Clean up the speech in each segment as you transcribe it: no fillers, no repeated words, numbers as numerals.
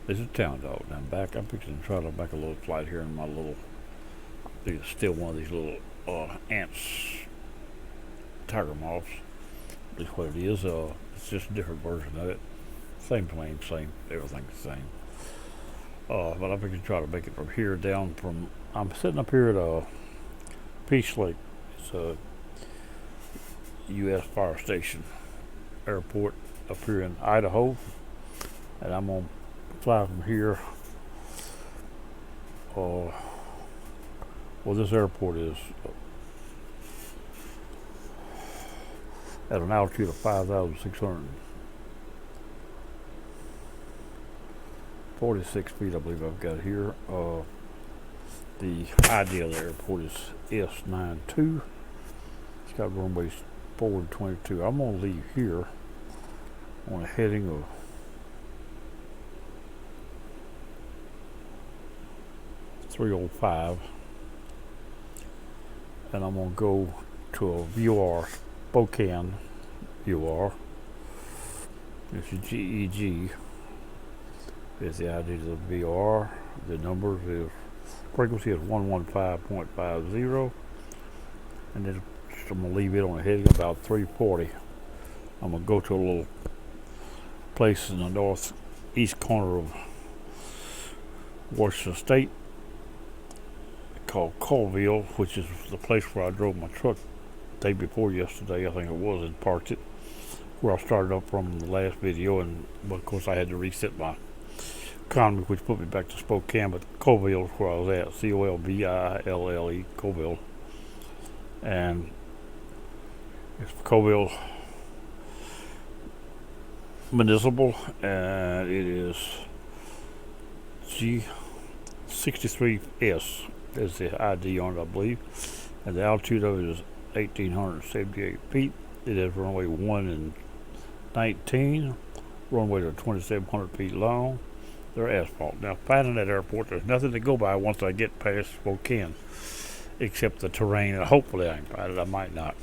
This is Town Dog. Now I'm back. I'm fixing to try to make a little flight here in my little. It's still one of these little ants, tiger moths. Is what it is. It's just a different version of it. Same plane, same everything's the same. But I'm going to try to make it from here down from. I'm sitting up here at Peace Lake. It's a U.S. fire station airport up here in Idaho, and I'm gonna fly from here. Well, this airport is at an altitude of 5,646 feet, I believe I've got here. The ID of the airport is S92. It's got runways forward 22. I'm going to leave here on a heading of .305, and I'm going to go to a VOR, Spokane VOR. This is GEG. Is the ID of the VOR. The numbers is frequency is 115.50, and then I'm going to leave it on a heading about 340. I'm going to go to a little place in the northeast corner of Washington State called Colville, which is the place where I drove my truck the day before yesterday, I think it was, and parked it, where I started up from the last video, and of course I had to reset my economy, which put me back to Spokane, but Colville is where I was at, Colville, Colville, and it's Colville Municipal, and it is G63S is the ID on it, I believe, and the altitude of it is 1,878 feet. It is runway 1 and 19, runway to 2,700 feet long. They're asphalt. Now, finding that airport, there's nothing to go by once I get past Spokane, except the terrain, and hopefully I can find it. I might not.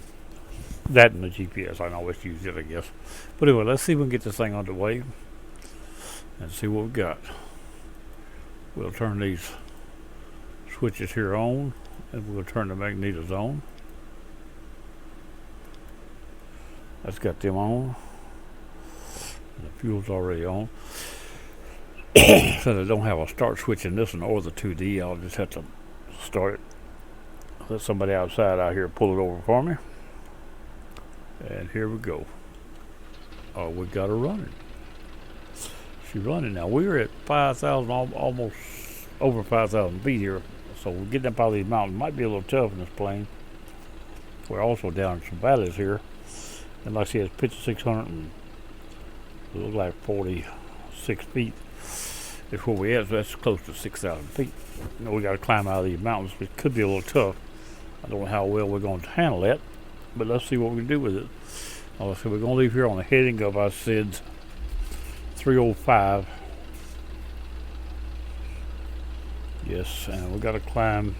That and the GPS, I can always use it, I guess. But anyway, let's see if we can get this thing underway and see what we got. We'll turn these switches here on, and we'll turn the magnetors on. That's got them on. And the fuel's already on. Since I don't have a start switch in this one or the 2D, I'll just have to start it. Let somebody outside out here pull it over for me. And here we go. Oh, we got her running. She's running now. We're at 5,000, almost over 5,000 feet here. So we're getting up out of these mountains. Might be a little tough in this plane. We're also down in some valleys here. And like I said, it's pitch 600 and it looks like 46 feet. Is where we at, so that's close to 6,000 feet. You know, we got to climb out of these mountains, which could be a little tough. I don't know how well we're going to handle that, but let's see what we can do with it. So we're going to leave here on the heading of, I said, 305. Yes, and we got to climb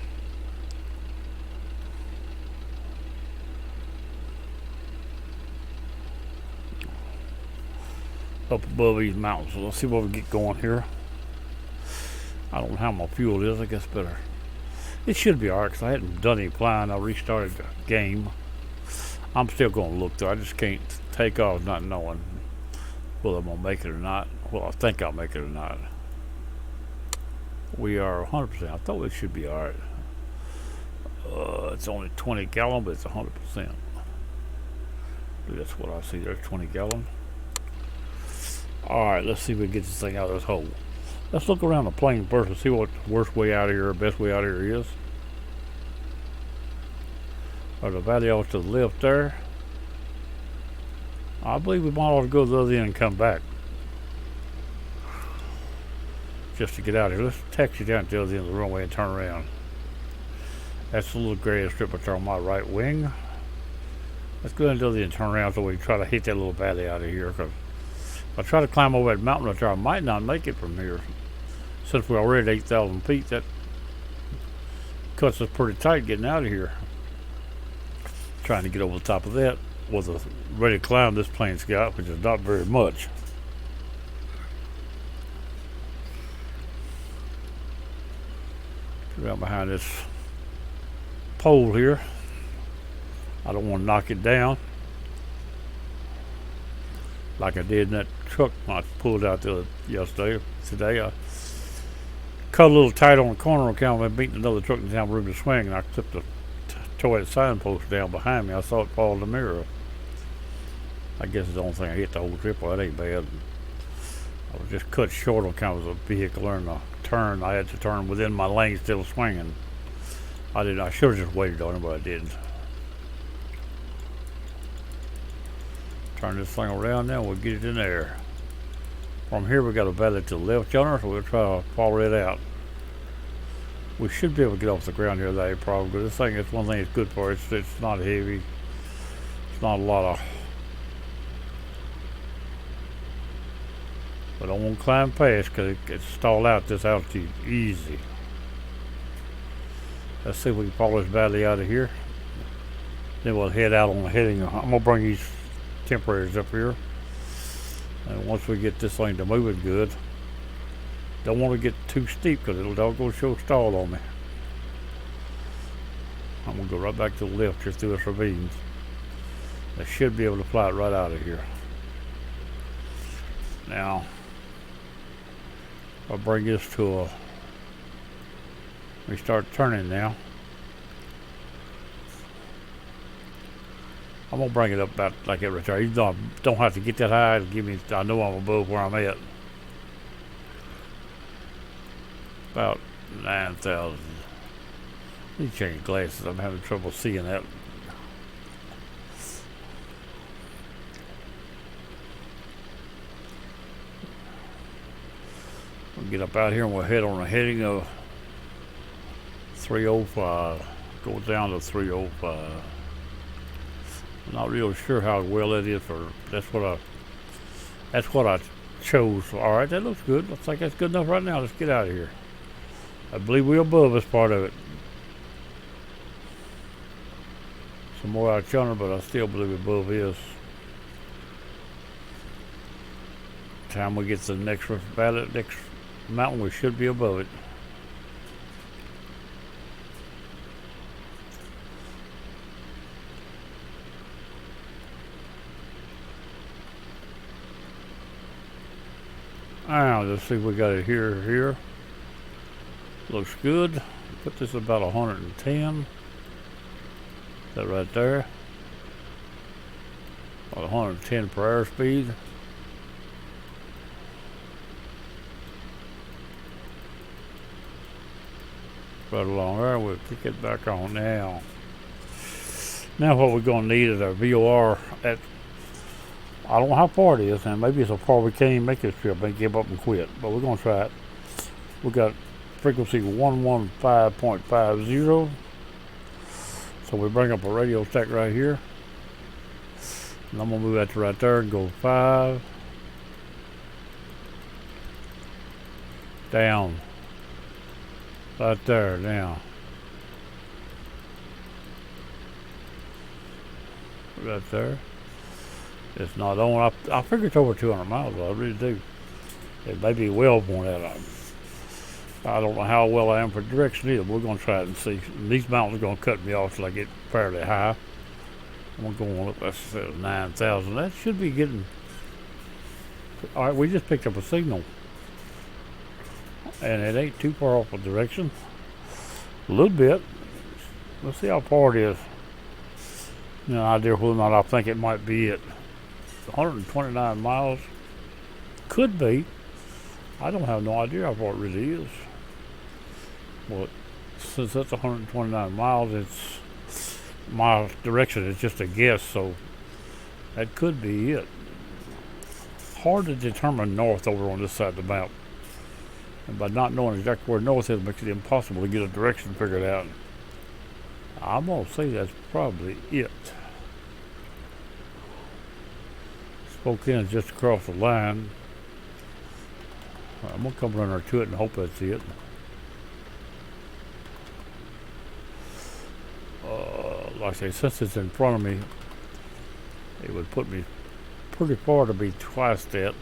up above these mountains. So let's see what we get going here. I don't know how my fuel is. I guess better. It should be alright because I hadn't done any flying. I restarted the game. I'm still going to look though. I just can't take off not knowing whether I'm going to make it or not. Well, I think I'll make it or not. We are 100%. I thought it should be alright. It's only 20 gallon, but it's 100%. That's what I see there, 20 gallon. Alright, let's see if we can get this thing out of this hole. Let's look around the plane first and see what the worst way out of here or best way out of here is. Or the valley off to the left there. I believe we might ought to go to the other end and come back. Just to get out of here. Let's taxi down to the other end of the runway and turn around. That's the little gray strip up there on my right wing. Let's go into the other end and turn around so we can try to hit that little valley out of here. Cause if I try to climb over that mountain up there, I might not make it from here. Since we're already at 8,000 feet, that cuts us pretty tight getting out of here. Trying to get over the top of that with the rate of climb this plane's got, which is not very much. Around behind this pole here. I don't want to knock it down like I did in that truck I pulled out yesterday. Today I cut a little tight on the corner account of beating another truck in town room to swing, and I clipped the toilet signpost down behind me. I saw it fall in the mirror. I guess it's the only thing I hit the whole trip. Well, that ain't bad. I was just cut short on kind of a vehicle learning a turn. I had to turn within my lane, still swinging. I should have just waited on it, but I didn't. Turn this thing around now, we'll get it in there. From here we got a valley to the left yonder, so we'll try to follow it out. We should be able to get off the ground here without any problem, because this thing is one thing it's good for. It's not heavy. It's not a lot of... But I won't climb fast because it gets stalled out this altitude easy. Let's see if we can follow this valley out of here. Then we'll head out on the heading. I'm going to bring these temporaries up here. And once we get this thing to moving good, don't want to get too steep because it'll doggone show stall on me. I'm going to go right back to the left here through this ravine. I should be able to fly it right out of here. Now, I'll bring this to a... We start turning now. I'm gonna bring it up about like it retires. Even though I don't have to get that high to give me. I know I'm above where I'm at. About 9,000. Let me change glasses. I'm having trouble seeing that. We'll get up out here and we'll head on a heading of 305. Go down to 305. I'm not real sure how well that is for. That's what I chose. All right, that looks good. I think that's good enough right now. Let's get out of here. I believe we're above this part of it. Some more out yonder, but I still believe above is. Time we get to the next valley, next mountain, we should be above it. Now, let's see if we got it here. Looks good. Put this about 110. That right there. 110 per hour speed. Right along there, we'll kick it back on now. Now what we're gonna need is our VOR at, I don't know how far it is, and maybe it's so far we can't even make this trip and give up and quit, but we're gonna try it. We got frequency 115.50. So we bring up a radio stack right here. And I'm gonna move that to right there and go 5. Down. Right there, now. Right there. It's not on. I figure it's over 200 miles, I really do. It may be well more than that. I don't know how well I am for direction either. We're going to try it and see. And these mountains are going to cut me off till I get fairly high. I'm going to go on up, that's 9,000. That should be getting... Alright, we just picked up a signal. And it ain't too far off of direction. A little bit. Let's see how far it is. No idea whether or not I think it might be at 129 miles. Could be. I don't have no idea how far it really is. Well, since that's 129 miles, it's my direction is just a guess, so that could be it. Hard to determine north over on this side of the map. And by not knowing exactly where north is, makes it impossible to get a direction figured out. I'm going to say that's probably it. Spokane is just across the line. I'm going to come run her to it and hope that's it. Like I say, since it's in front of me, it would put me pretty far to be twice that.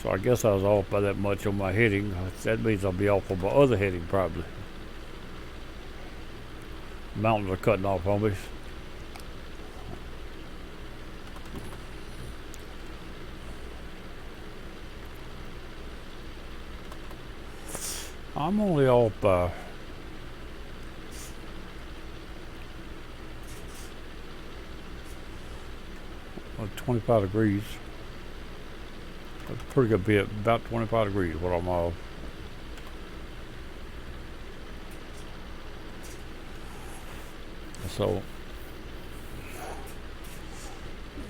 So I guess I was off by that much on my heading. That means I'll be off on my other heading probably. Mountains are cutting off on me. I'm only off by 25 degrees. That's a pretty good bit, about 25 degrees what I'm off. So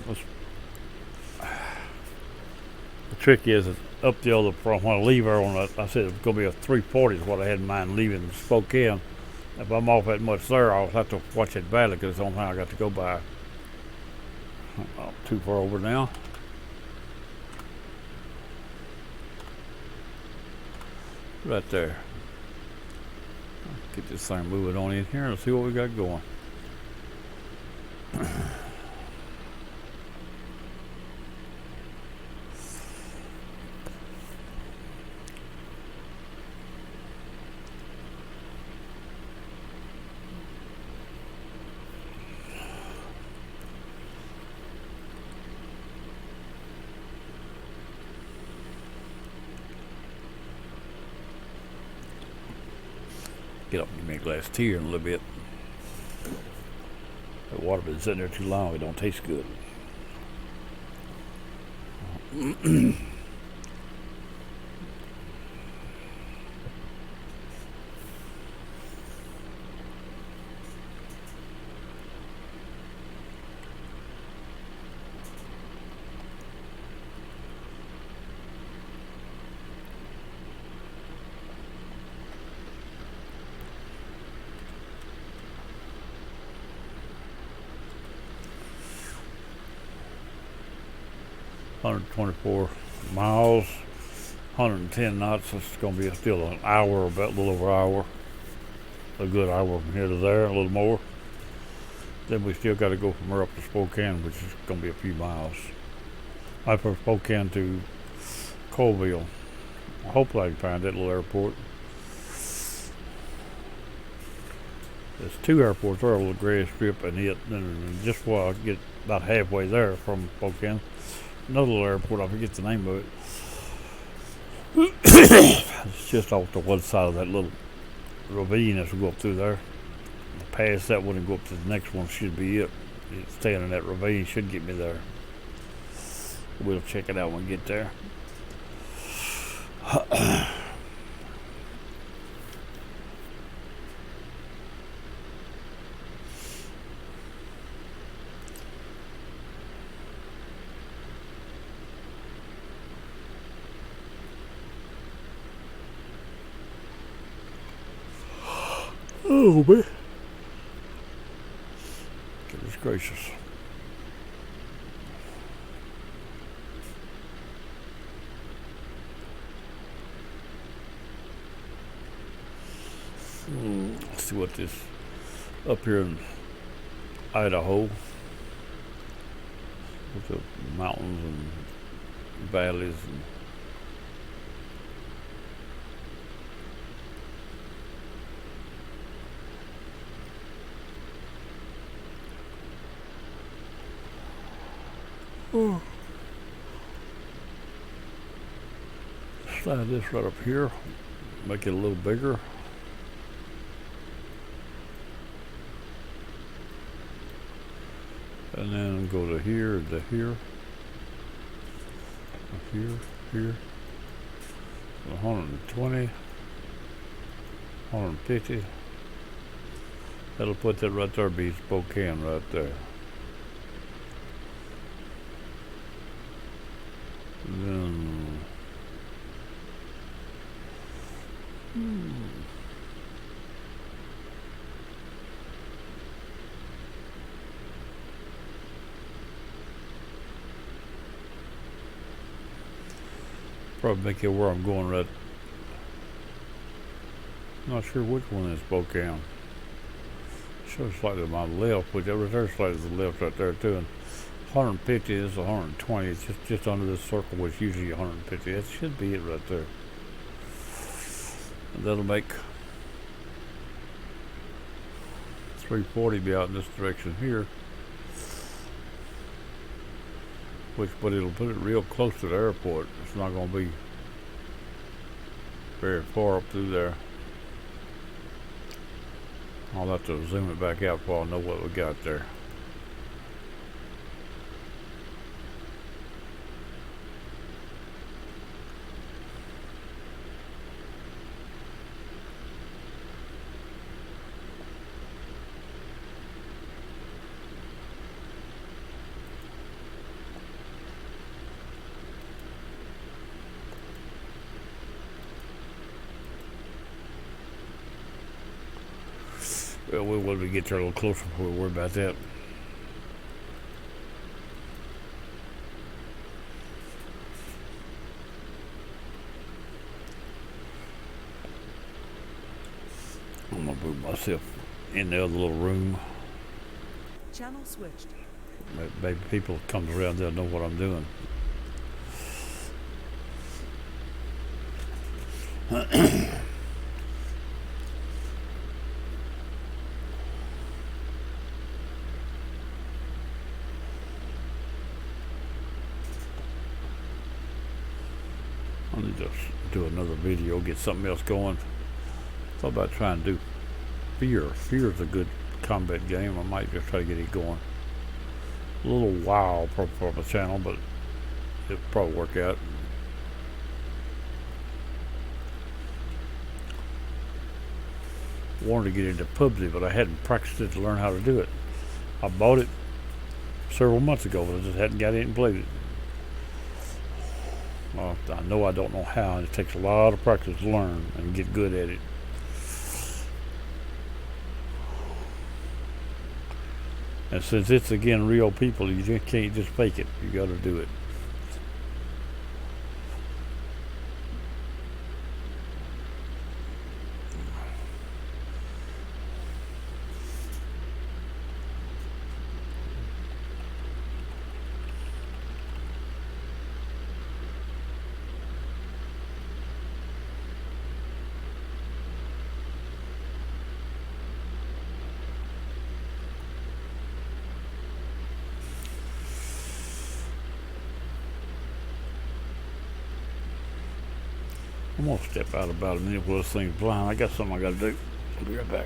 the trick is up the other from when I leave her on I said it's going to be a 340 is what I had in mind leaving Spokane. If I'm off that much there, I'll have to watch it badly because it's the only thing I got to go by. Too far over now. Right there. Get this thing moving on in here and see what we got going. Get up and give me a glass of tea in a little bit. The water been sitting there too long, it don't taste good. $124 miles, 110 knots. It's going to be still an hour, about a little over an hour. A good hour from here to there, a little more. Then we still got to go from here up to Spokane, which is going to be a few miles. From Spokane to Colville. Hopefully I can find that little airport. There's two airports there, a little gray strip and it. And just while I get about halfway there from Spokane, another little airport, I forget the name of it. It's just off the one side of that little ravine as we go up through there. Past that one and go up to the next one should be it. Staying in that ravine should get me there. We'll check it out when we get there. Oh man. Goodness gracious. Let's see what this up here in Idaho with the mountains and valleys and slide this right up here, make it a little bigger. And then go to here, here, 120, 150. That'll put that right there, be Spokane right there. And then probably make it where I'm going right. Not sure which one is Spokane. Shows slightly to my left, which there's slightly to the left right there too. And 150 is 120. It's just under this circle, which is usually 150. That should be it right there. And that'll make 340 be out in this direction here. But it'll put it real close to the airport. It's not going to be very far up through there. I'll have to zoom it back out before I know what we got there. Well, we'll wait to get there a little closer before we worry about that. I'm gonna move myself in the other little room. Channel switched. Maybe people come around, they'll know what I'm doing. I need to do another video, get something else going. Thought about trying to do Fear. Fear is a good combat game. I might just try to get it going. A little wild for the channel, but it'll probably work out. Wanted to get into PUBG, but I hadn't practiced it to learn how to do it. I bought it several months ago, but I just hadn't got it and played it. Well, I know I don't know how, and it takes a lot of practice to learn and get good at it. And since it's, again, real people, you just can't just fake it. You got to do it. I'm gonna step out about a minute while this thing's blind. I got something I gotta do. I'll be right back.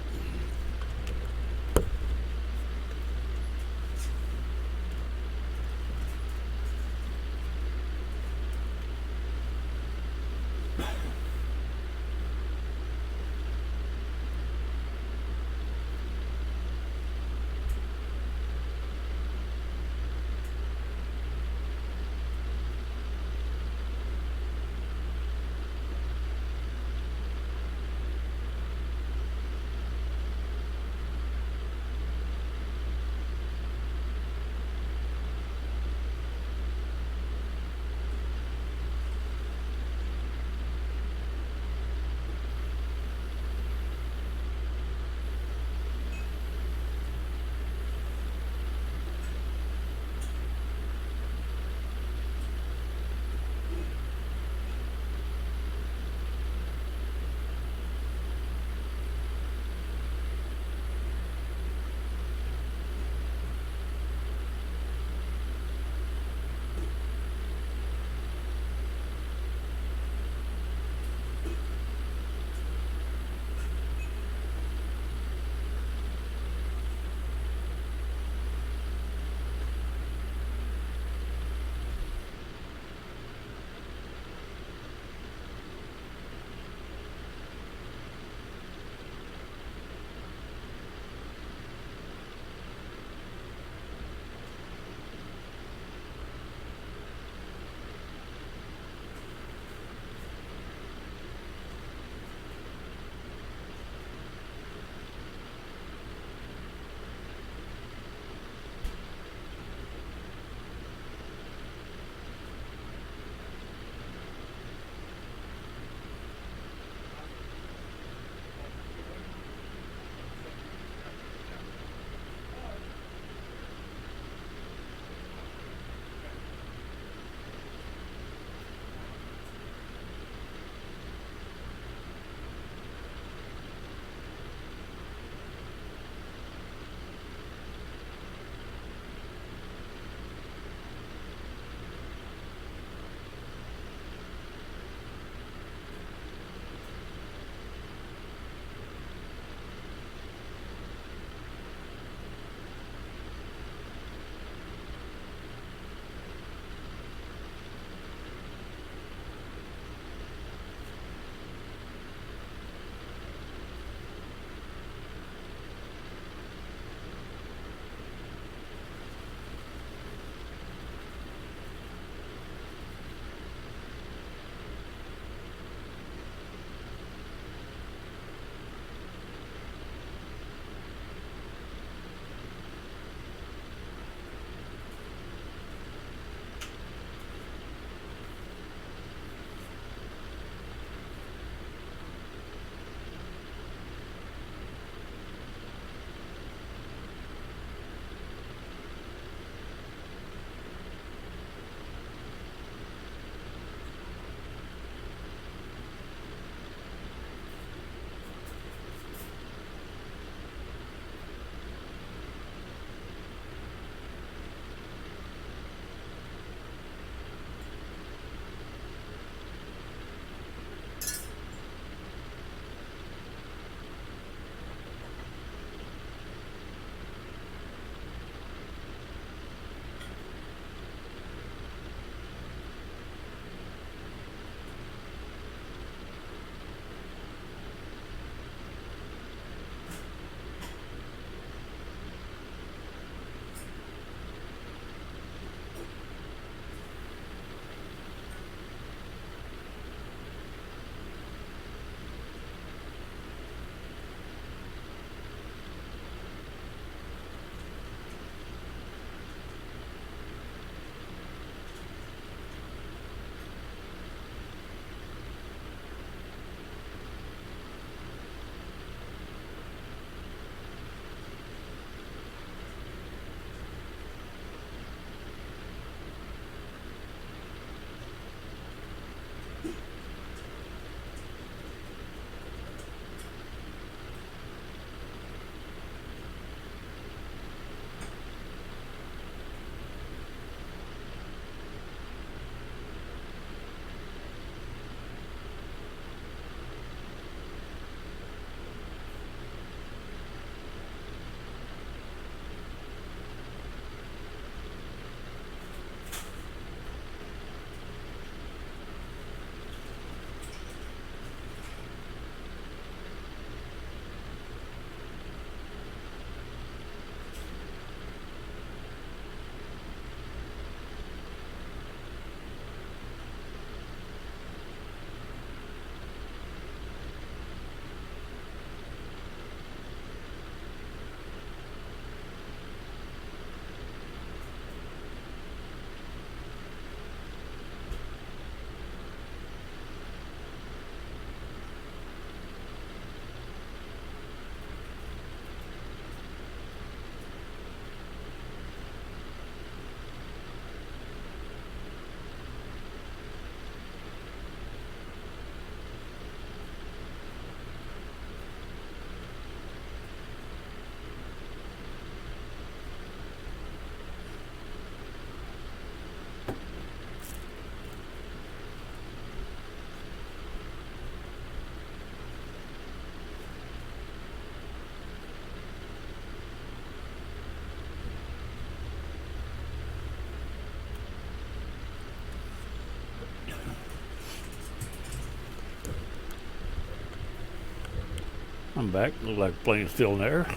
I'm back. Look like the plane's still in the air.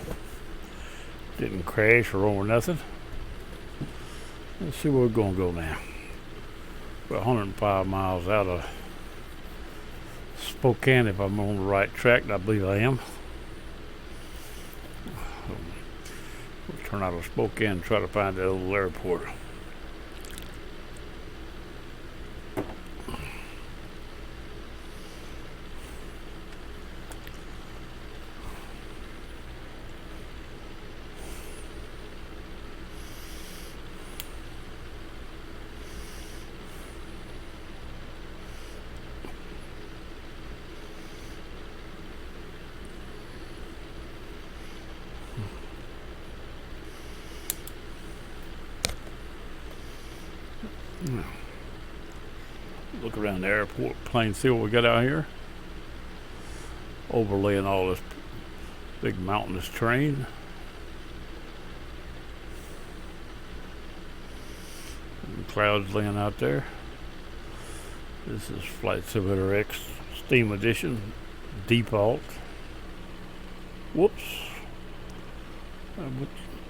Didn't crash or over nothing. Let's see where we're going to go now. We're 105 miles out of Spokane, if I'm on the right track, and I believe I am. We'll turn out of Spokane and try to find the old airport. Look around the airport, plane, see what we got out here. Overlaying all this big mountainous terrain. And clouds laying out there. This is Flight Simulator X Steam Edition default. Whoops.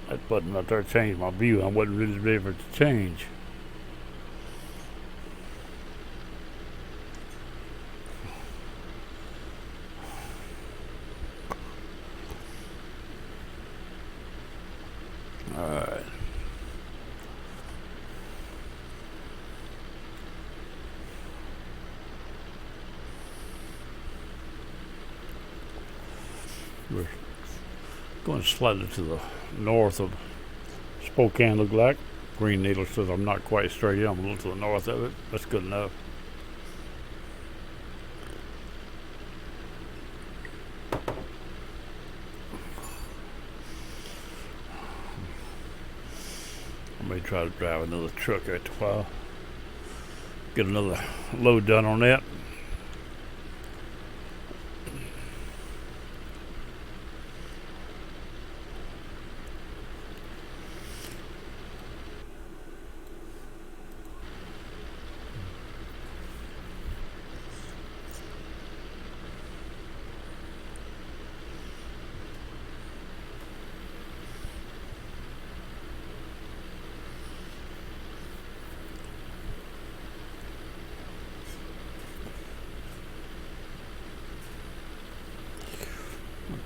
That button right there changed my view. I wasn't really ready for it to change. Alright. We're going slightly to the north of Spokane, look like. Green needle says I'm not quite straight in. I'm a little to the north of it. That's good enough. I may try to drive another truck after a while. Get another load done on that.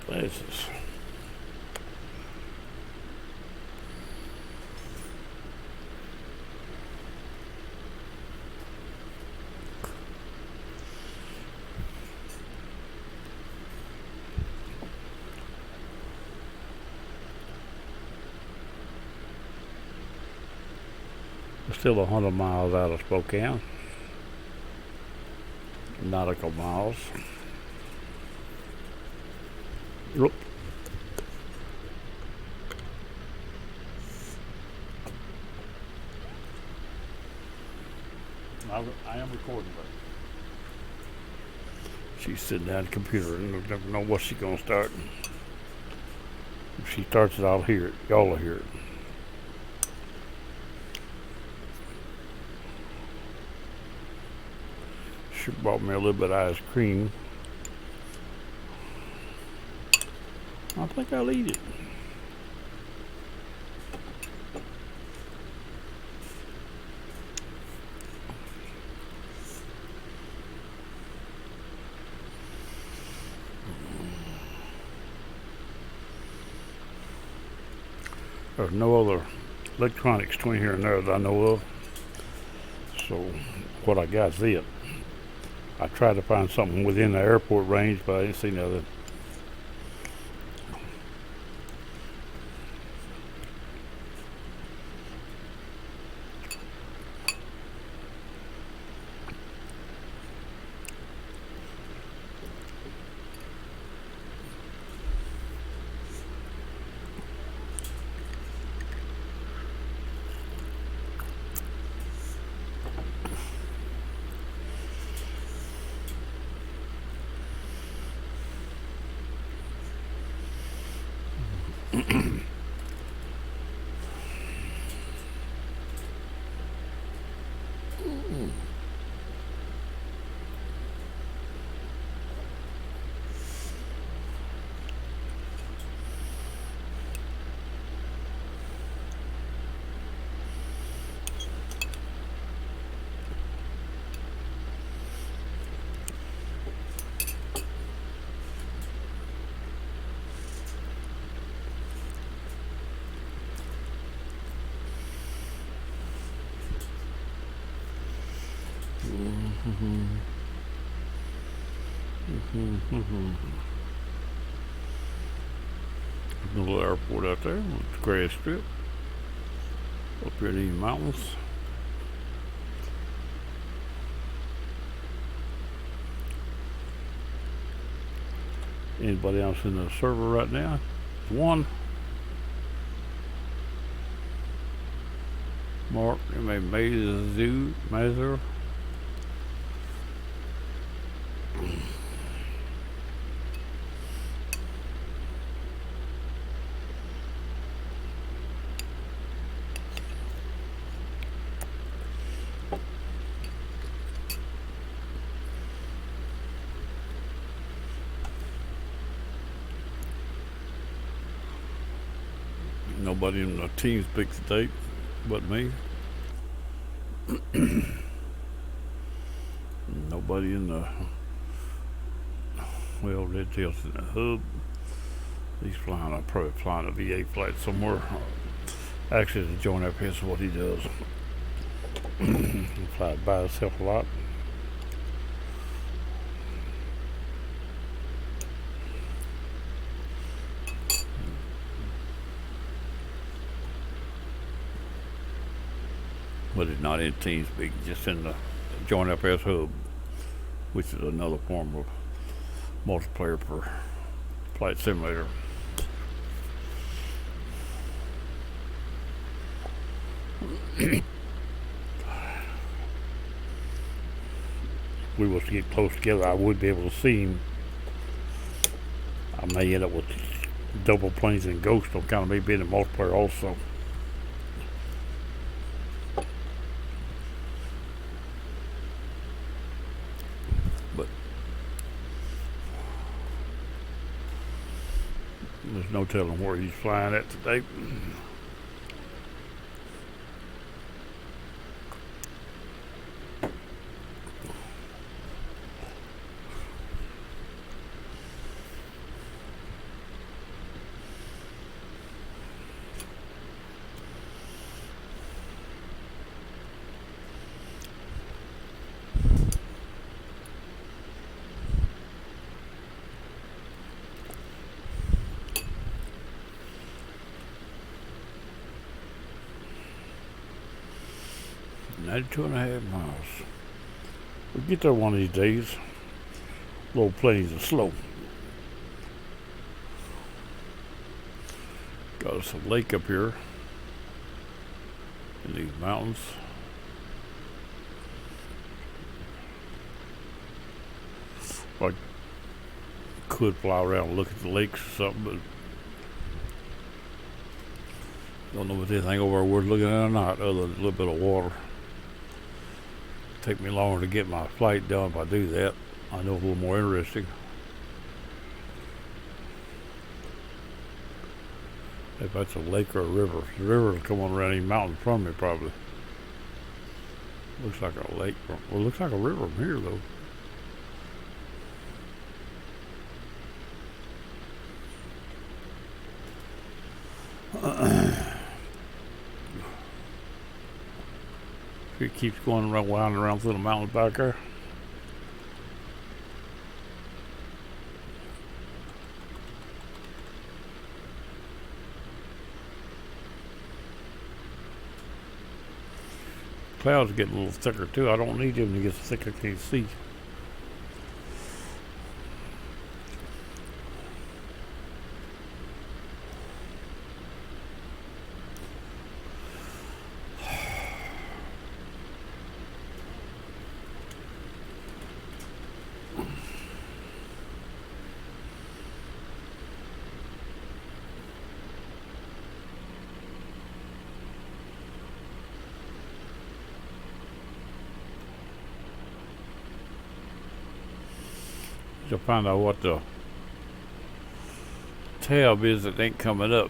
Places. We're still 100 miles out of Spokane. Nautical miles. Look. I am recording, but she's sitting down at the computer and never know what she's gonna start. If she starts it, I'll hear it. Y'all will hear it. She brought me a little bit of ice cream. I think I'll eat it. There's no other electronics between here and there that I know of. So what I got is it. I tried to find something within the airport range, but I didn't see nothing. Little airport out there with the grass strip up here in these mountains. Anybody else in the server right now? One. Mark, Mazer. Nobody in the team speaks today but me. Nobody in the Red Tail's in the hub. He's flying, I'm probably flying a V8 flight somewhere. Actually, to join up here is what he does. He flies by himself a lot. But it's not in TeamSpeak, just in the Join FS Hub, which is another form of multiplayer for Flight Simulator. If we was to get close together, I would be able to see him. I may end up with double planes and Ghost on kind of me being a multiplayer also. But there's no telling where he's flying at today. Two and a half miles. We'll get there one of these days. Low planes are slow. Got us a lake up here in these mountains. I could fly around and look at the lakes or something, but don't know if there's anything over there worth looking at or not, other than a little bit of water. Take me longer to get my flight done if I do that. I know a little more interesting. If that's a lake or a river. The river will come on around these mountains from me probably. Looks like a lake. Well, it looks like a river from here though. It keeps going around, winding around through the mountains back there. Clouds are getting a little thicker too. I don't need them to get so thick I can't see. To find out what the tab is that ain't coming up.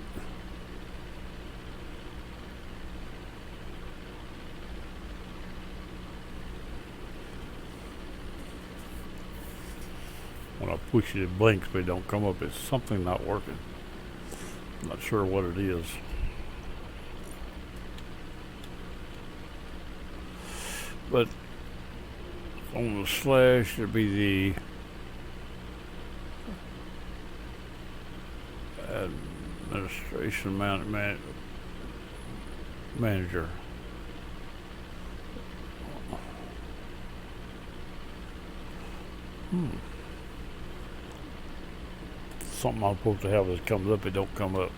When I push it, it blinks, but it don't come up. It's something not working. I'm not sure what it is. But On the slash, it'd be the administration manager. Something I'm supposed to have that comes up, it don't come up.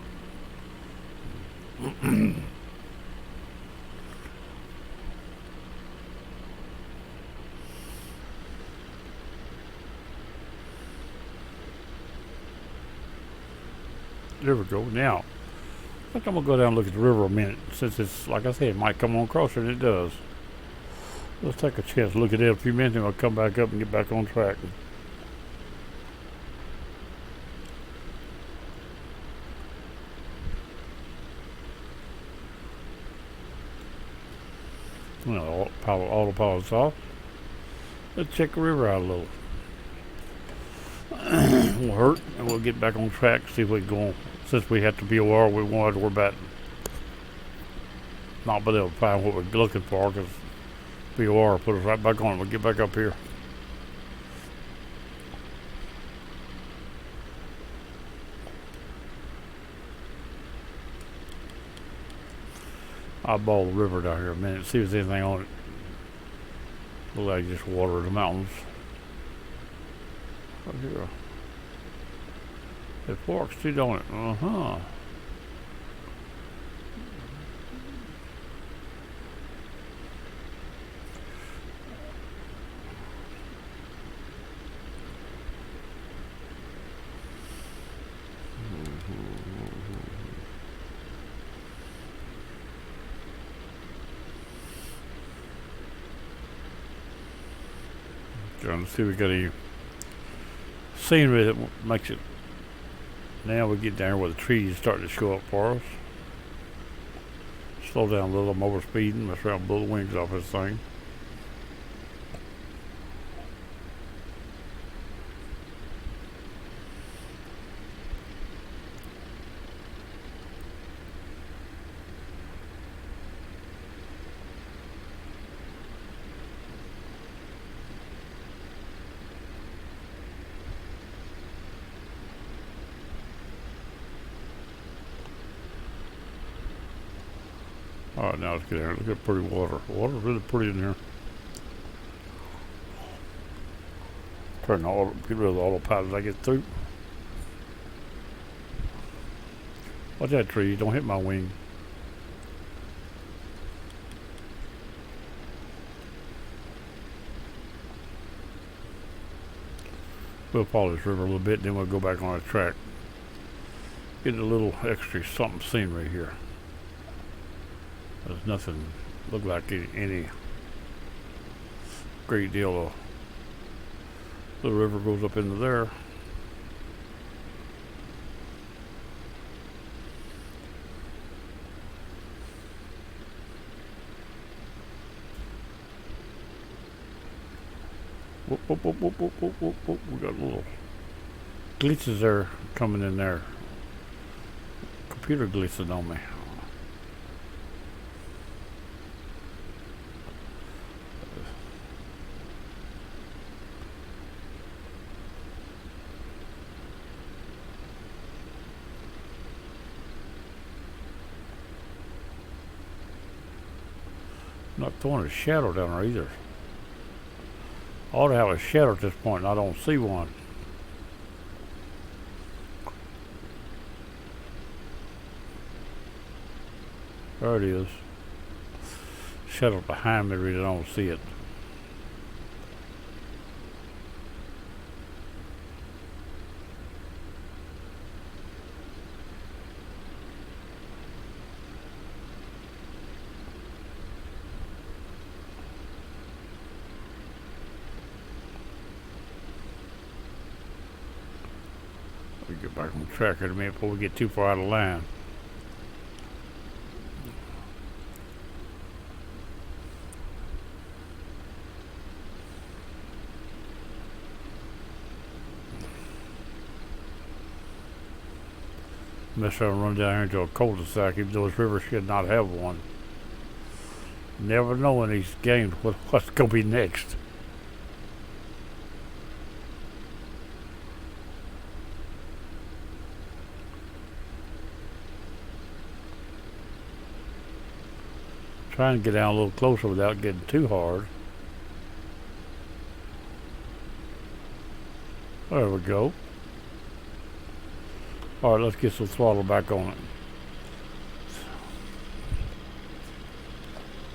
There we go. Now, I think I'm gonna go down and look at the river a minute, since it's, like I said, it might come on closer than it does. Let's take a chance to look at it a few minutes, and I'll come back up and get back on track. Well, autopilot's off. Let's check the river out a little. Won't hurt, and we'll get back on track, see if we can go on. Since we have to be aware, we won't have to worry about not being able to find what we're looking for, because BOR put us right back on. We'll get back up here. Eyeball the river down here a minute, see if there's anything on it. Look like just water in the mountains. Right here. It forks too, don't it? Uh-huh. Trying to see if we got any scenery that makes it. Now we get down here where the trees start to show up for us. Slow down a little, I'm over speeding, mess around, blow the wings off this thing. Alright, now let's get here. Look at pretty water. Water's really pretty in here. Turn the auto, get rid of the autopilot as I get through. Watch that tree, don't hit my wing. We'll follow this river a little bit, then we'll go back on our track. Get a little extra something scenery here. There's nothing look like any great deal of. The river goes up into there. Whoop, whoop, whoop, whoop, whoop, whoop, whoop, whoop. We got little glitches there coming in there. Computer glitching on me. Not throwing a shadow down there either. I ought to have a shadow at this point, and I don't see one. There it is. Shadow behind me, really don't see it. We get back on track here in a minute before we get too far out of line. Mess around and run down here into a cul-de-sac, even though this river should not have one. Never know in these games what's going to be next. Trying to get down a little closer without getting too hard. There we go. Alright, let's get some throttle back on it.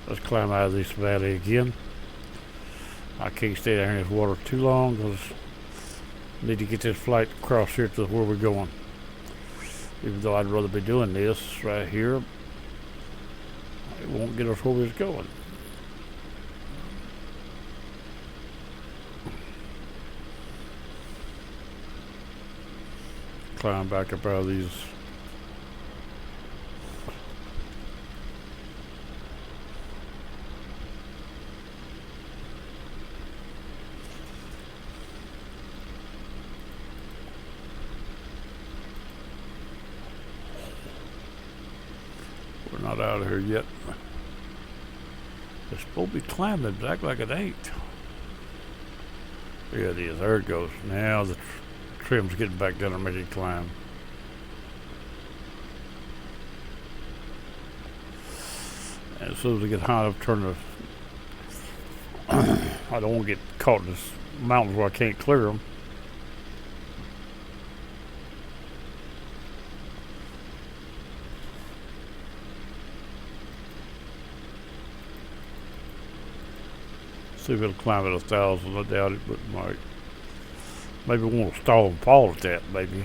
Let's climb out of this valley again. I can't stay down here in this water too long because I need to get this flight across here to where we're going. Even though I'd rather be doing this right here, it won't get us where we're going. Climb back up out of these. We're not out of here yet. It's supposed to be climbing, but act like it ain't. Yeah, it is. There it goes. Now the trim's getting back down and ready to climb. And as soon as we get high enough, turn the. I don't want to get caught in this mountains where I can't clear them. See if it'll climb at 1,000. I doubt it, but it might. Maybe we won't stall and fall at that, maybe.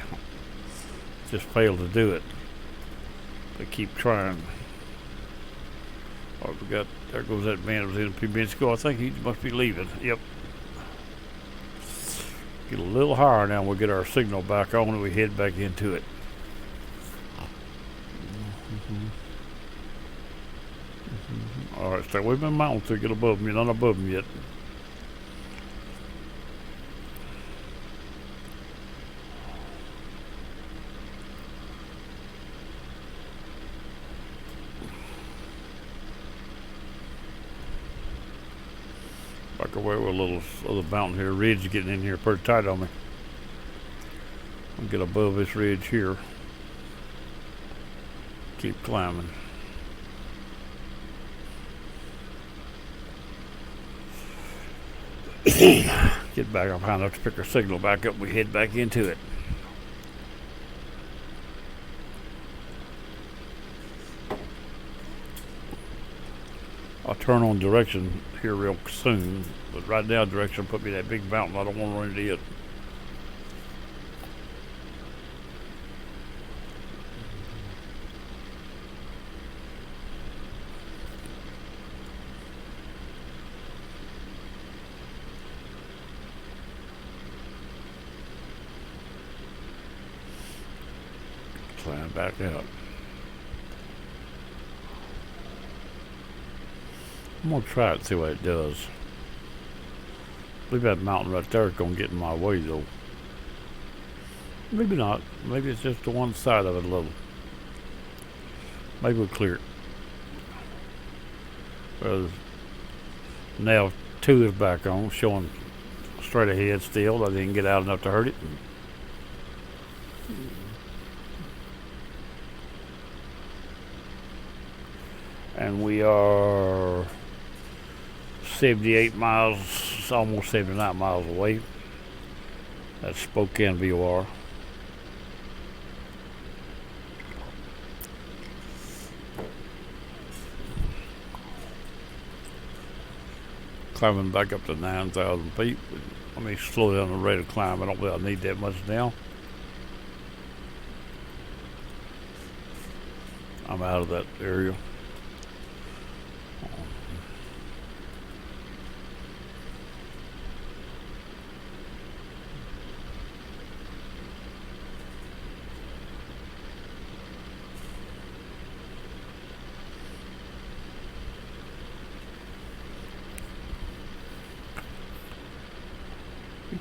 Just fail to do it. But keep trying. All right, we got, there goes that man that was in a few minutes ago. I think he must be leaving. Yep. Get a little higher now, we'll get our signal back on and we head back into it. Alright, so we've been mountain to get above them. You're not above them yet. Back away with a little other mountain here. Ridge is getting in here pretty tight on me. I'll get above this ridge here. Keep climbing. Get back up high enough to pick our signal back up. We head back into it. I'll turn on direction here real soon, but right now direction put me that big mountain. I don't want to run into it. Climb back out. I'm gonna try it and see what it does. I believe that mountain right there is gonna get in my way though. Maybe not. Maybe it's just to one side of it a little. Maybe we'll clear it. Well, now 2 is back on, showing straight ahead still. I didn't get out enough to hurt it. And we are 78 miles, almost 79 miles away. That's Spokane, VOR. Climbing back up to 9,000 feet. Let me slow down the rate of climb. I don't really need that much now. I'm out of that area.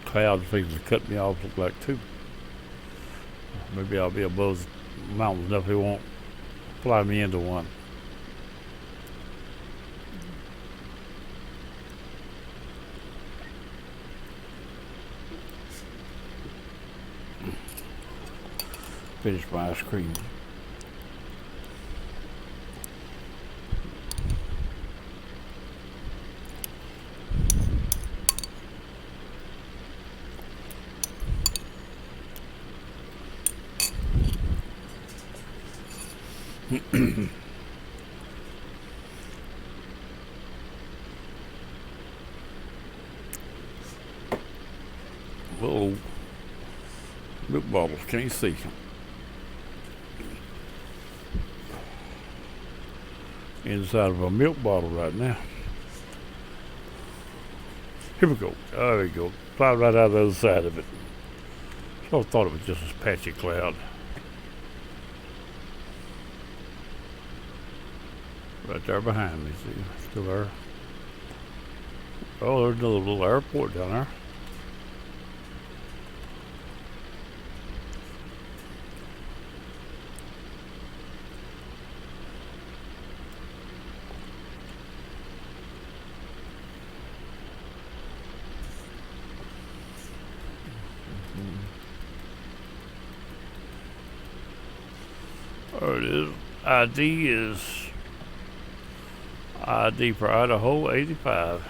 Clouds things to cut me off look like too. Maybe I'll be above the mountains enough they won't fly me into one. Finish my ice cream. Whoa. Milk bottles, can't see. Inside of a milk bottle right now. Here we go. There we go. Fly right out of the other side of it. So I thought it was just a patchy cloud. Right there behind me, see? Still there. Oh, there's another little airport down there. There it is. ID for Idaho 85.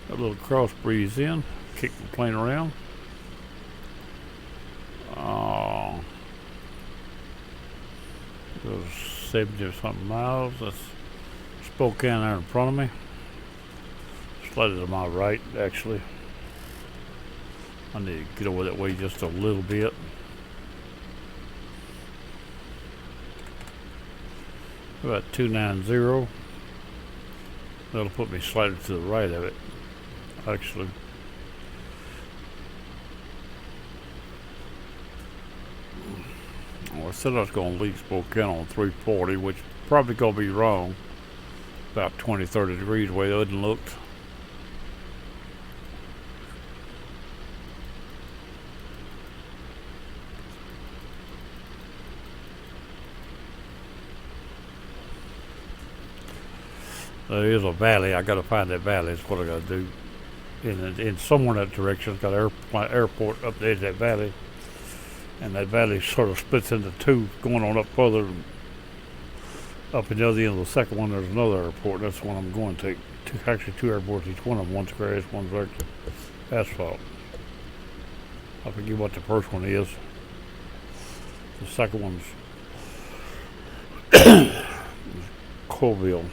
A little cross breeze in, kick the plane around. There's 70 or something miles. That's Spokane there in front of me. Slightly to my right, actually. I need to get over that way just a little bit. About 290. That'll put me slightly to the right of it, actually. Well, I said I was going to leave Spokane on 340, which probably going to be wrong. About 20, 30 degrees the way it looked. There is a valley. I got to find that valley. That's what I got to do. In somewhere in that direction, it's got an airport up there, that valley, and that valley sort of splits into two, going on up further. Up in the other end of the second one, there's another airport. That's the one I'm going to. Actually, two airports. Each one of them, one's grass, one's regular asphalt. I forget what the first one is. The second one's Colville.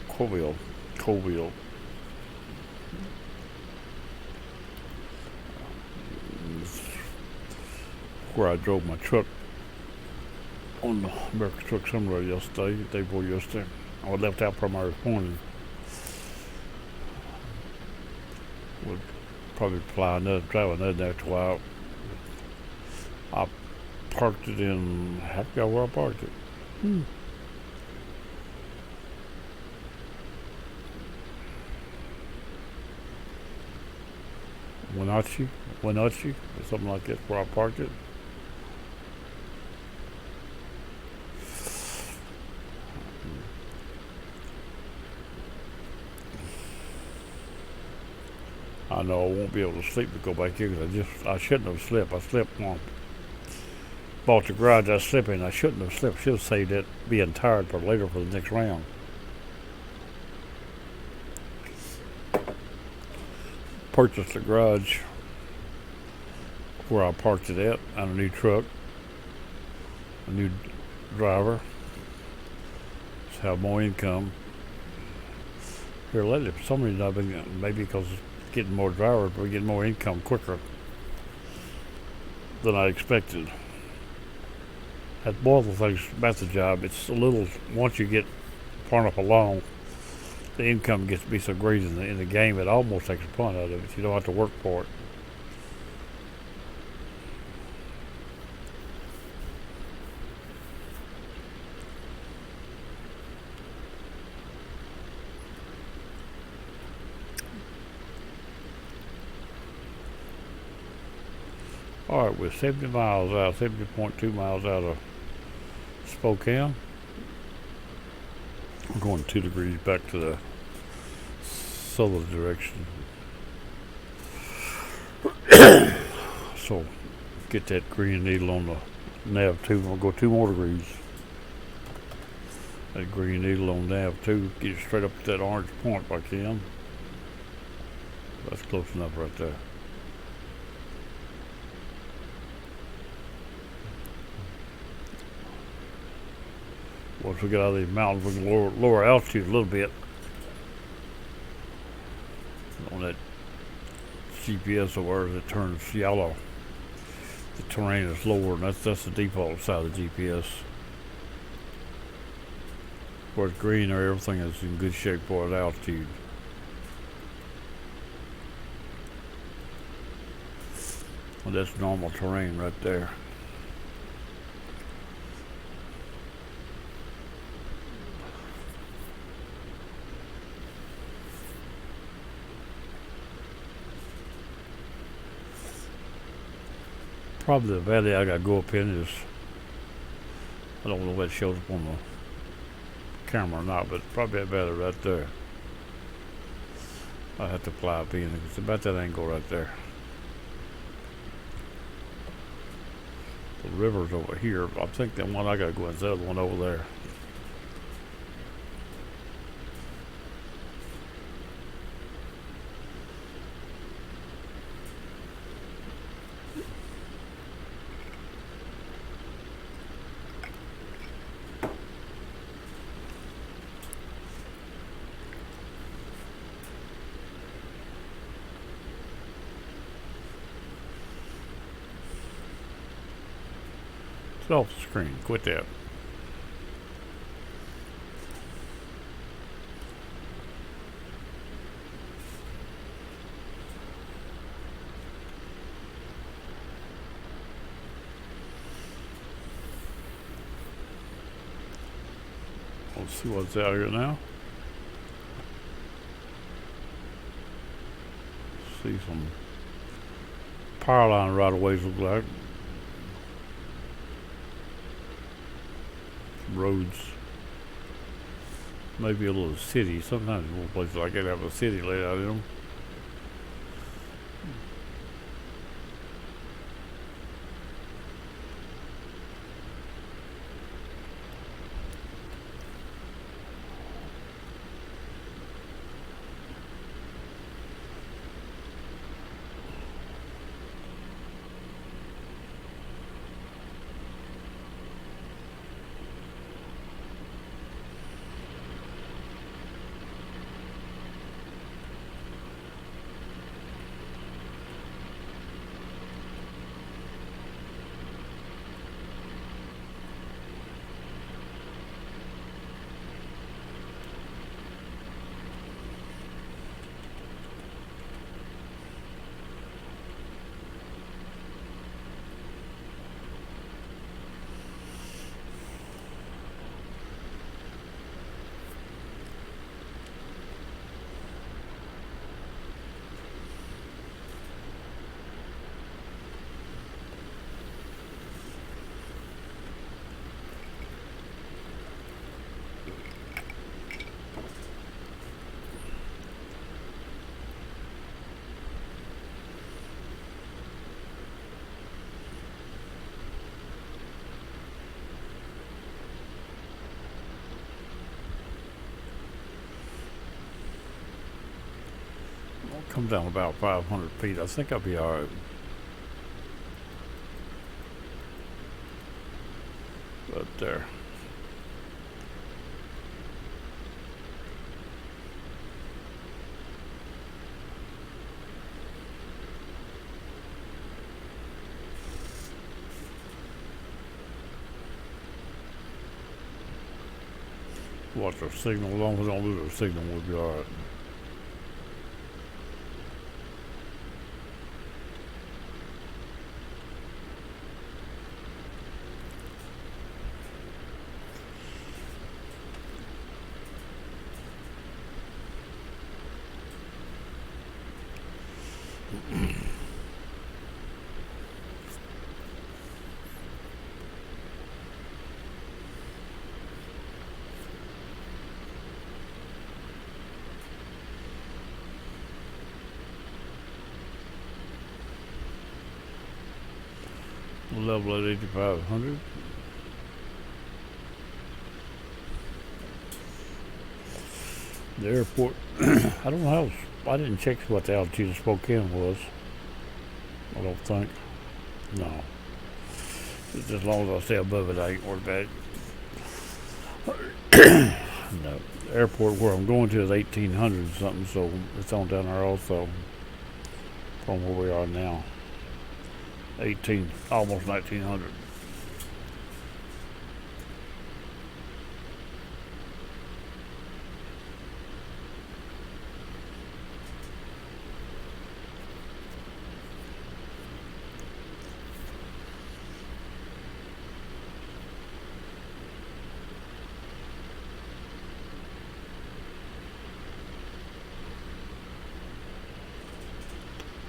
Colville. Colville. Where I drove my truck on the American Truck Simulator yesterday, day before yesterday. I was left out from our morning. Would probably drive another after a while. I parked it in, I forgot where I parked it. Wenatchee, or something like that, where I parked it. I know I won't be able to sleep to go back here because I shouldn't have slept. I slept on. Bought the garage I slept in. I shouldn't have slept. Should have saved that being tired for later for the next round. Purchased the garage where I parked it at, and a new truck, a new driver. Just have more income. Here lately, for some reason I've been, maybe because getting more drivers, but we're getting more income quicker than I expected. That's one of the things about the job. It's a little, once you get far enough along, the income gets to be so great in the game, it almost takes a fun out of it. You don't have to work for it. All right, we're 70.2 miles out of Spokane. We're going 2 degrees back to the southerly direction. So, get that green needle on the nav 2. We'll go 2 more degrees. That green needle on nav 2, get it straight up to that orange point if I can. That's close enough right there. Once we get out of these mountains, we can lower altitude a little bit on that GPS or where it turns yellow. The terrain is lower, and that's the default side of the GPS. Where it's green, or everything is in good shape for the altitude. Well, that's normal terrain right there. Probably the valley I gotta go up in is, I don't know if that shows up on the camera or not, but probably that valley right there. I have to fly up in. It's about that angle right there. The river's over here. I think that one I gotta go is the other one over there. It's off the screen. Quit that. Let's see what's out here now. See some power line right of ways look like. Roads, maybe a little city. Sometimes in places like that have a city laid out in them. Come down about 500 feet. I think I'll be all right. Right there. Watch our signal. As long as we don't lose our signal, we'll be all right. Level at 8,500. The airport, I don't know how, I didn't check what the altitude of Spokane was. I don't think. No. Just as long as I stay above it, I ain't worried about it. The airport where I'm going to is 1800 something, so it's on down there also from where we are now. almost 1900.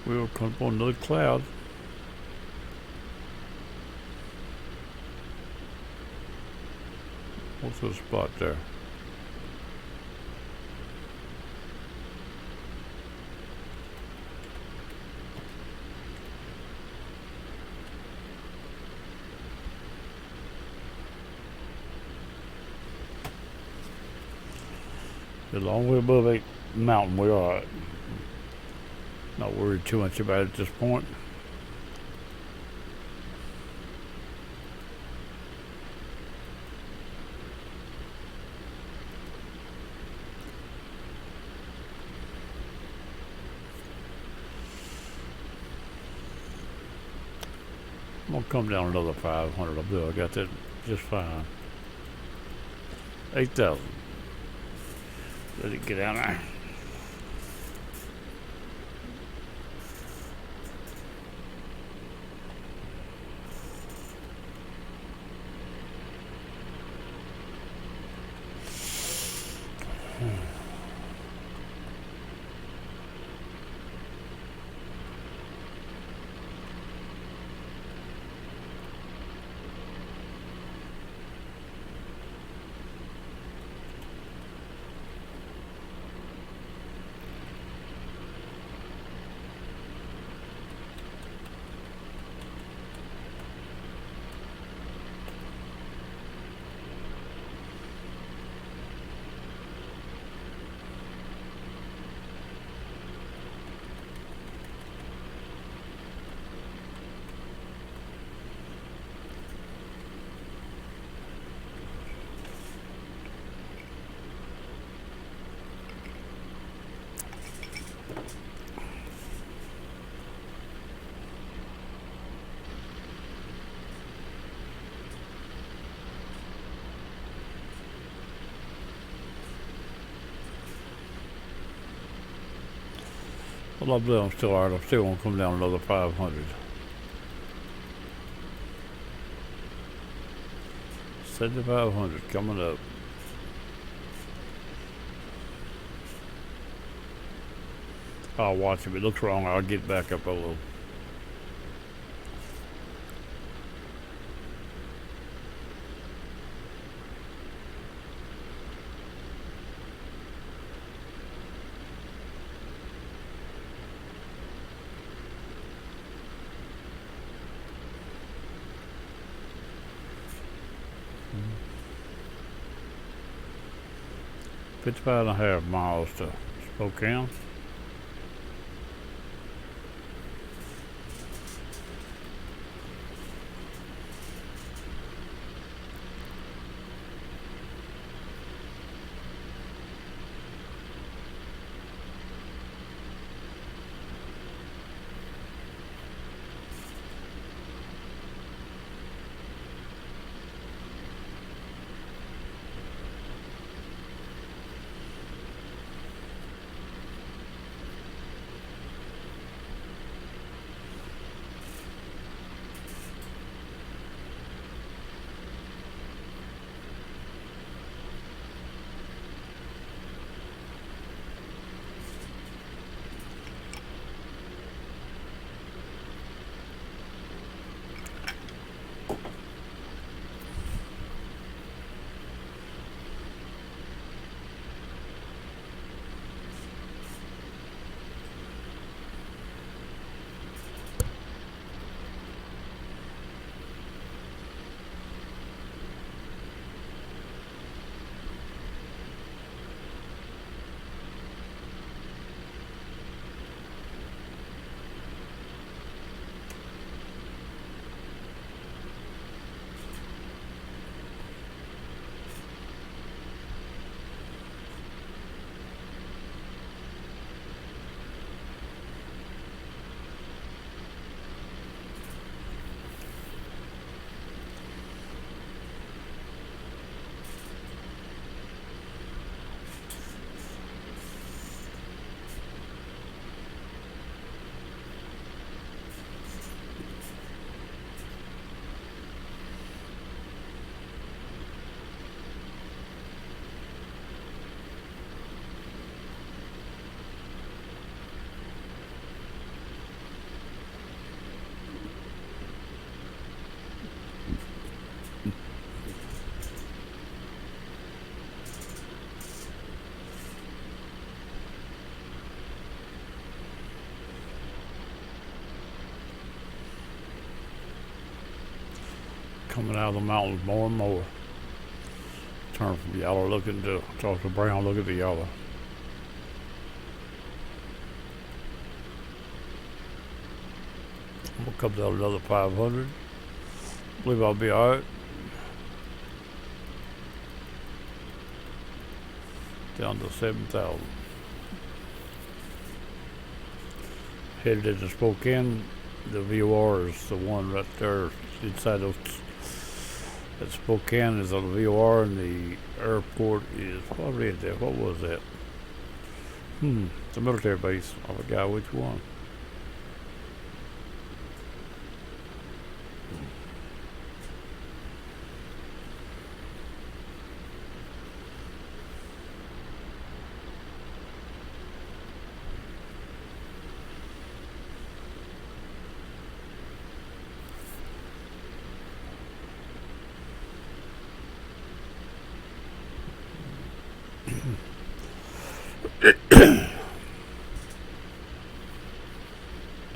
We'll come on another cloud. What's the spot there? A long way above 8 mountain, we are not worried too much about it at this point. I'm gonna come down another 500. I got that just fine. 8,000. Let it get down there. Well, I believe I'm still alright. I'm still gonna come down another 500. 7,500 coming up. I'll watch. If it looks wrong, I'll get back up a little. Mm-hmm. 55.5 miles to Spokane. coming out of the mountains more and more. Turn from yellow looking to towards the brown looking to yellow. We'll come down another 500. Believe I'll be alright. Down to 7,000. Headed into Spokane. The VOR is the one right there inside those. At Spokane is on the VOR, and the airport is probably at that. What was that? It's a military base. I forgot which one.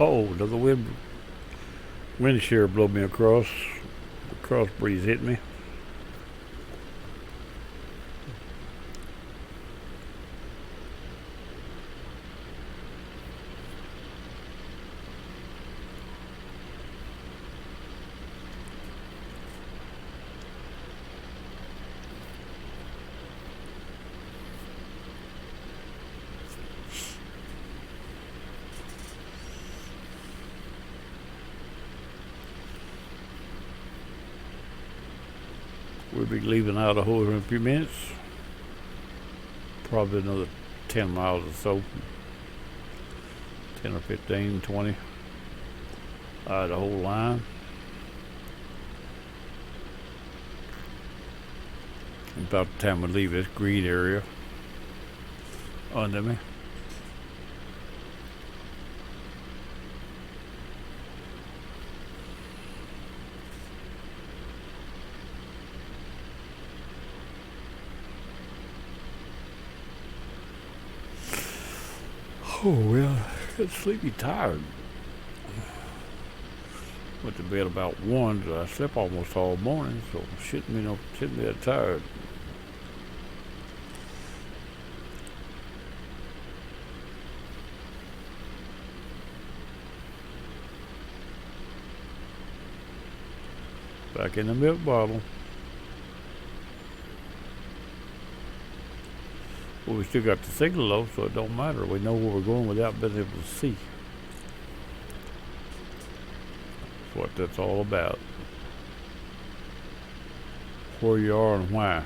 Oh, another wind shear blew me across. The cross breeze hit me. We'll be leaving Idaho in a few minutes. Probably another 10 miles or so. 10 or 15, 20. Idaho line. About the time we leave this green area under me. Oh, well, got sleepy tired. Went to bed about 1, so I slept almost all morning, so shouldn't be that tired. Back in the milk bottle. Well, we still got the signal though, so it don't matter. We know where we're going without being able to see. That's what that's all about. Where you are and why.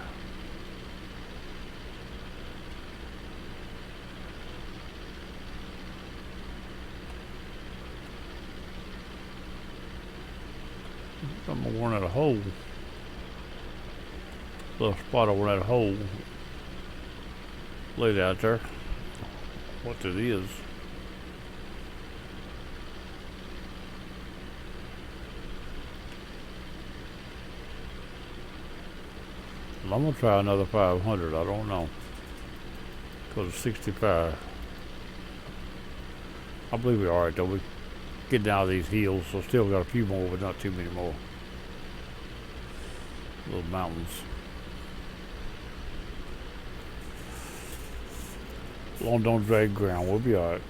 I'm gonna warn at a hole. Little spot over that hole. Laid out there. What it is. Well, I'm gonna try another 500. I don't know. Cause it's 65. I believe we're alright though. We get down these hills, so still got a few more, but not too many more. Little mountains. Long don't drag ground, we'll be alright.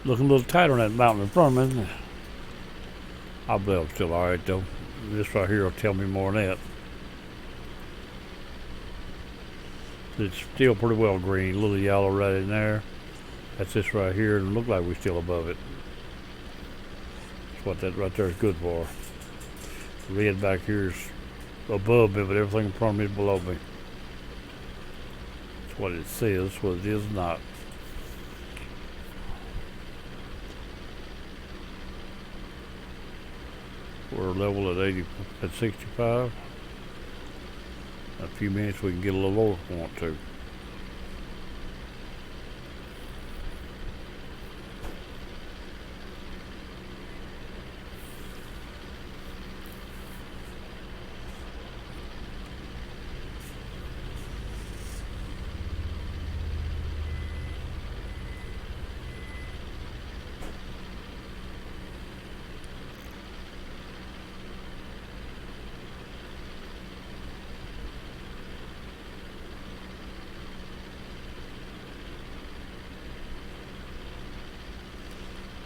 Looking a little tight on that mountain in front of me, isn't it? I believe I'm still alright though. This right here will tell me more than that. It's still pretty well green, a little yellow right in there. That's this right here, and it looks like we're still above it. That's what that right there is good for. The red back here is above me, but everything in front of me is below me. That's what it says, what it is not. We're level at 65. In a few minutes we can get a little lower if we want to.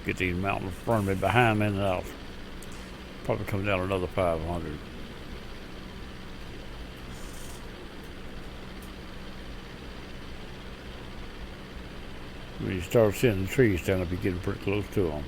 Get these mountains in front of me, behind me, and then I'll probably come down another 500. When you start seeing the trees down, if you're getting pretty close to them.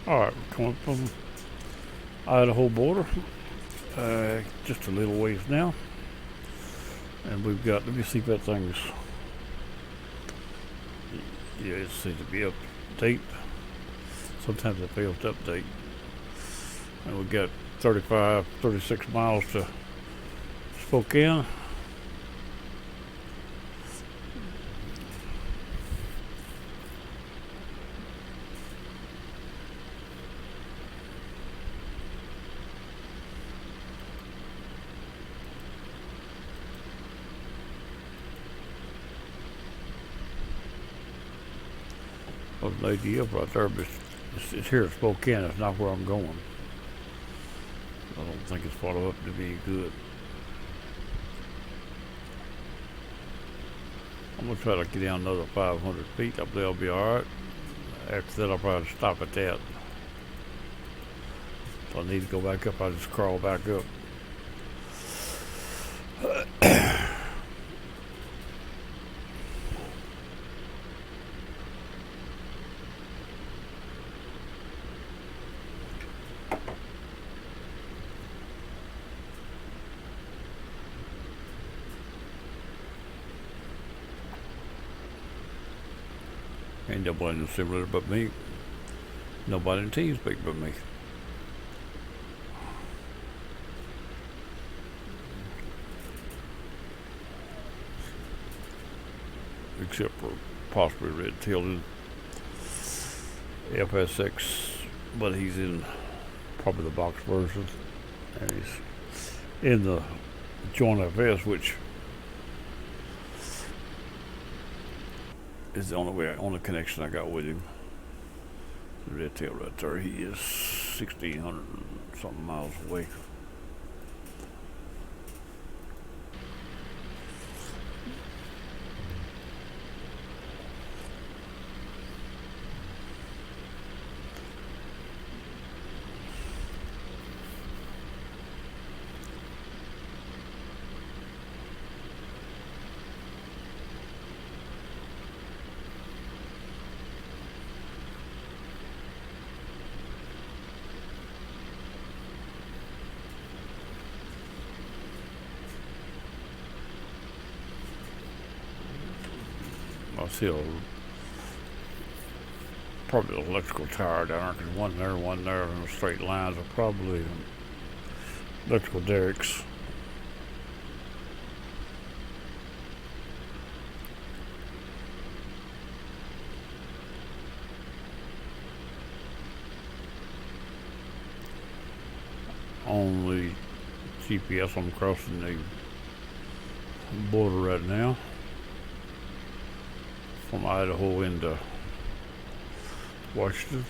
Alright, we're coming from Idaho border. Just a little ways now. And we've got, let me see if that thing's, yeah, it seems to be update. Sometimes it fails to update. And we've got 35, 36 miles to Spokane. Well, an idea right there, but it's here at Spokane. It's not where I'm going. I don't don't think it's followed up to be good. I'm gonna try to get down another 500 feet. I believe I'll be alright. After that, I'll probably stop at that. If I need to go back up, I'll just crawl back up. Ain't nobody in the simulator but me. Nobody in TeamSpeak but me. Except for possibly Red Tilden FSX, but he's in probably the box version, and he's in the Joint FS, which is the only connection I got with him. The Red Tail right there. He is 1,600 something miles away. I see probably an electrical tower down there, because one there in straight lines are probably electrical derricks. On the GPS, I'm crossing the border right now from Idaho into Washington.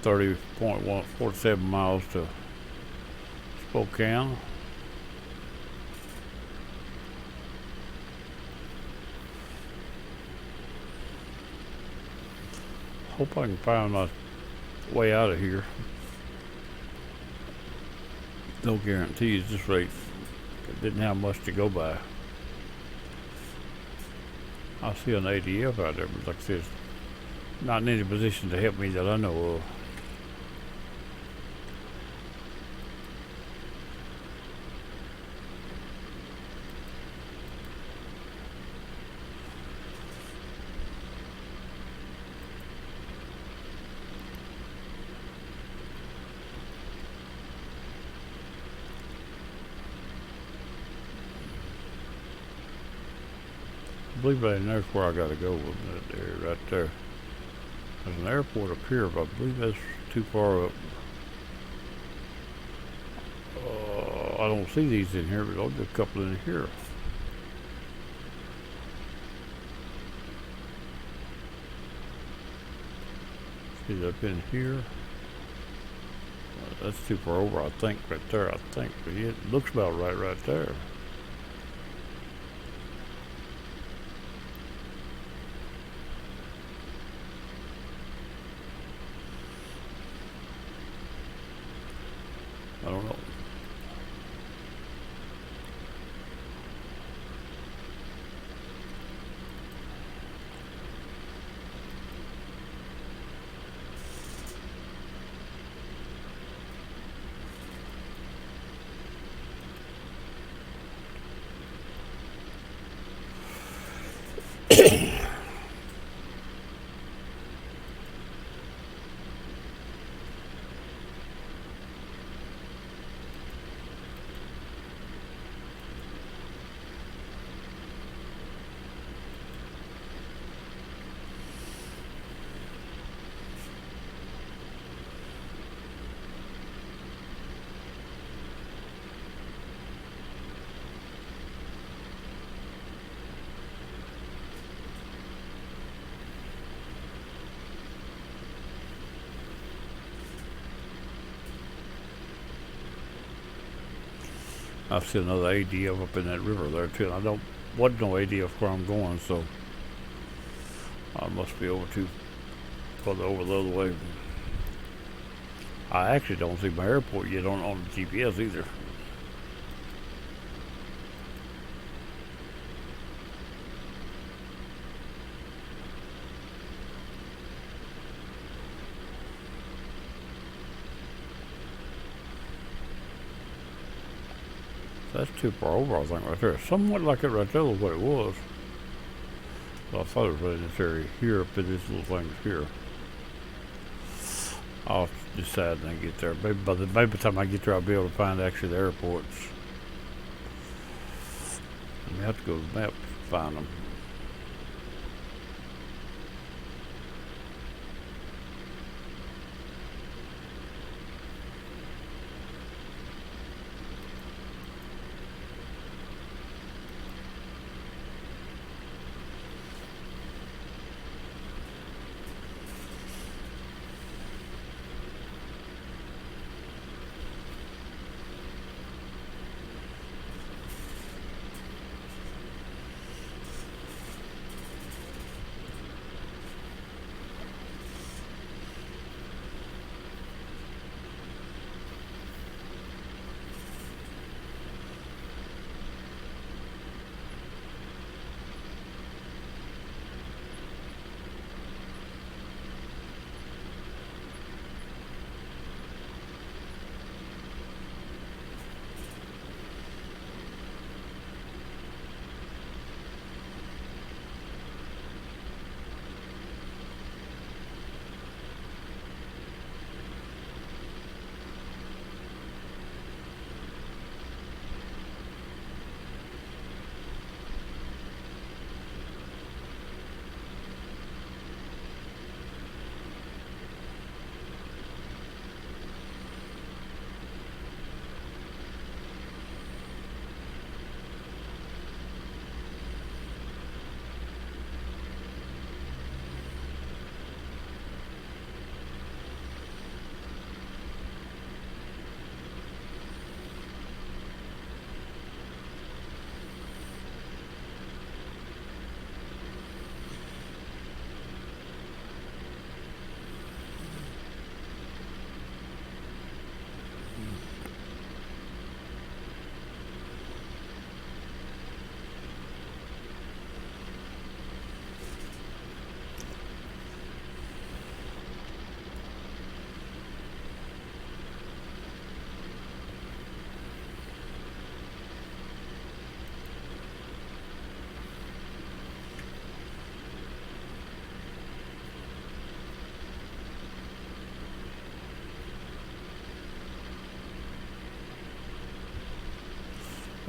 30.147 miles to Spokane. Hope I can find my way out of here. No guarantees this rate. It didn't have much to go by. I see an ADF out there, but like I said, not in any position to help me that I know of. I believe there's where I gotta go with it there, right there. There's an airport up here, but I believe that's too far up. I don't see these in here, but I'll get a couple in here. See that up in here? That's too far over, I think, right there, but it looks about right there. I don't know. I see another ADF up in that river there too. And I don't wasn't no ADF where I'm going, so I must be over too further over the other way. I actually don't see my airport yet on the GPS either. That's too far over, I think, right there. Somewhat like it right there was what it was. Well, I thought it was right in this area here, up in these little things here. I'll decide when I get there. Maybe by the time I get there, I'll be able to find actually the airports. I have to go to the map to find them.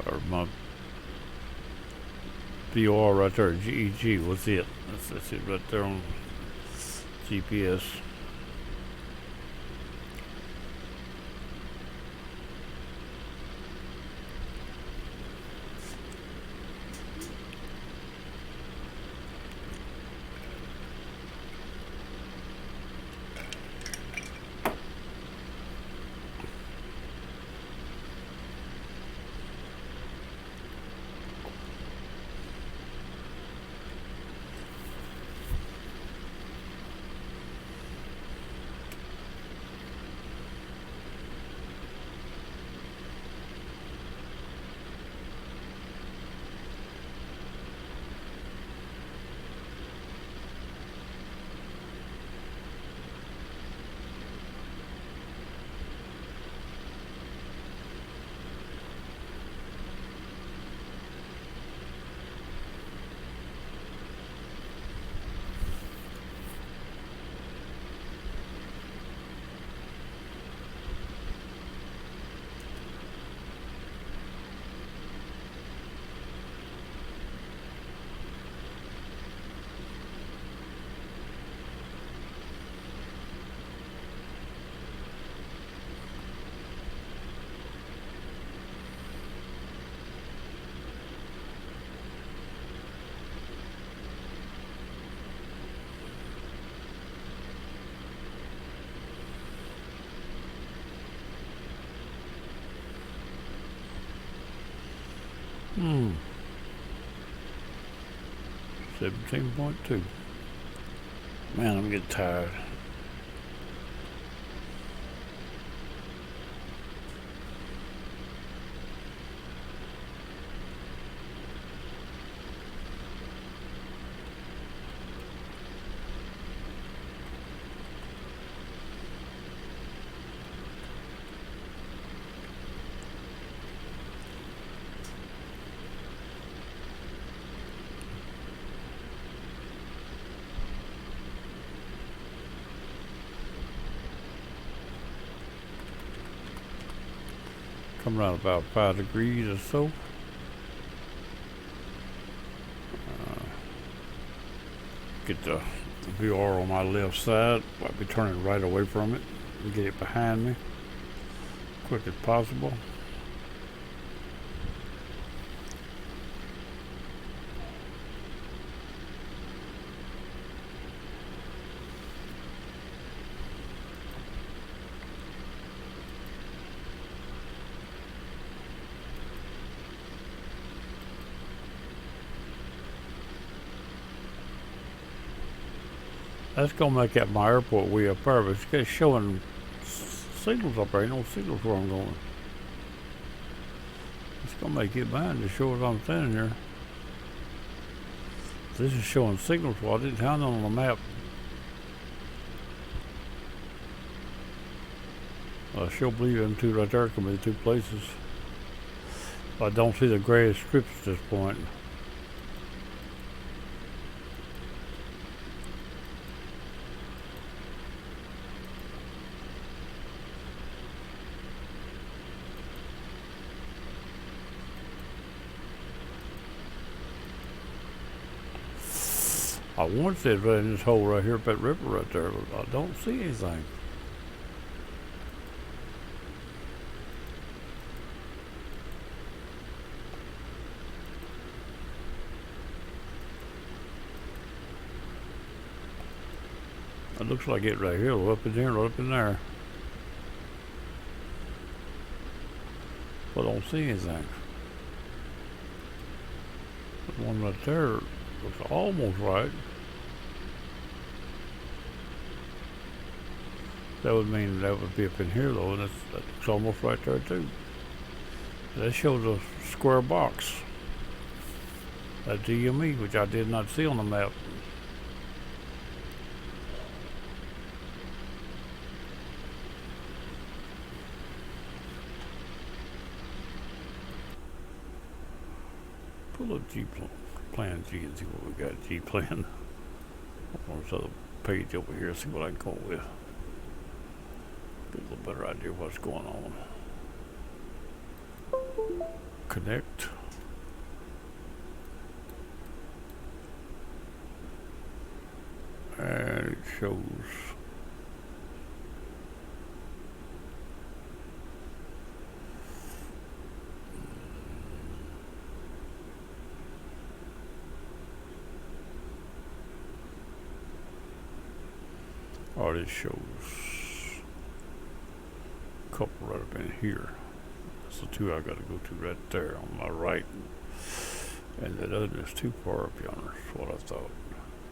Or my VOR right there, GEG, what's it? That's it right there on GPS. 17.2. Man, I'm getting tired. Come around about 5 degrees or so. Get the VR on my left side. I'll be turning right away from it and get it behind me quick as possible. That's gonna make that my airport way up there, but it's showing signals up there. Ain't no signals where I'm going. It's gonna make it blind to show as I'm standing here. This is showing signals, well, I didn't have them on the map. I sure believe them two right there can be the two places. I don't see the gray strips at this point. I want to say it's right in this hole right here at that river right there, but I don't see anything. It looks like it right here, up in there, up in there. But I don't see anything. The one right there looks almost right. That would mean that would be up in here though, and that looks almost right there too. That shows a square box. That DME, which I did not see on the map. Pull up G plan G and see what we got. G plan on this other page over here. See what I can come up with. Get a little better idea of what's going on. Connect. And it shows it shows a couple right up in here. That's the two I gotta go to right there on my right. And that other is too far up yonder, is what I thought.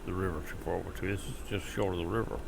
The river too far over to. This is just short of the river.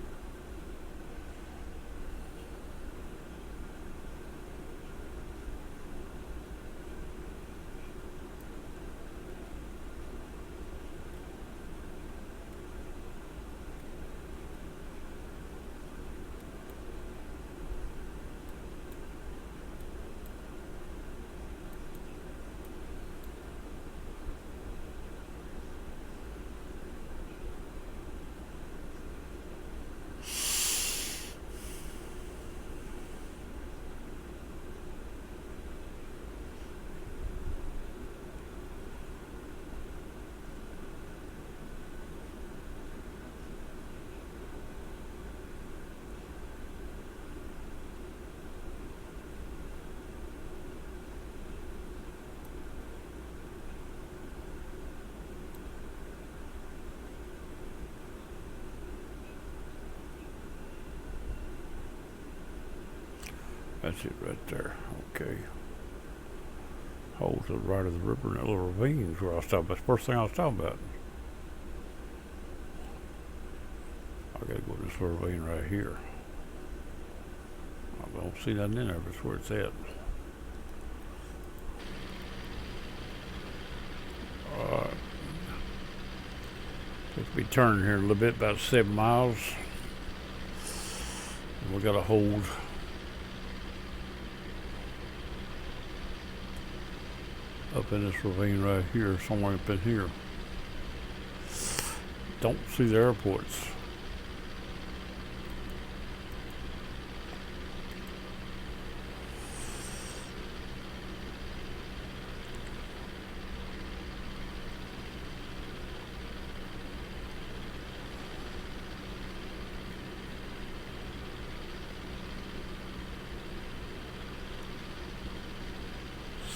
That's it right there. Okay. hole to the right of the river and that little ravine is where I was talking about. That's the first thing I was talking about. I gotta go to this little ravine right here. I don't see nothing in there, but it's where it's at. Alright. Let's be turning here in a little bit, about 7 miles. And we got to hold up in this ravine right here, somewhere up in here. Don't see the airports.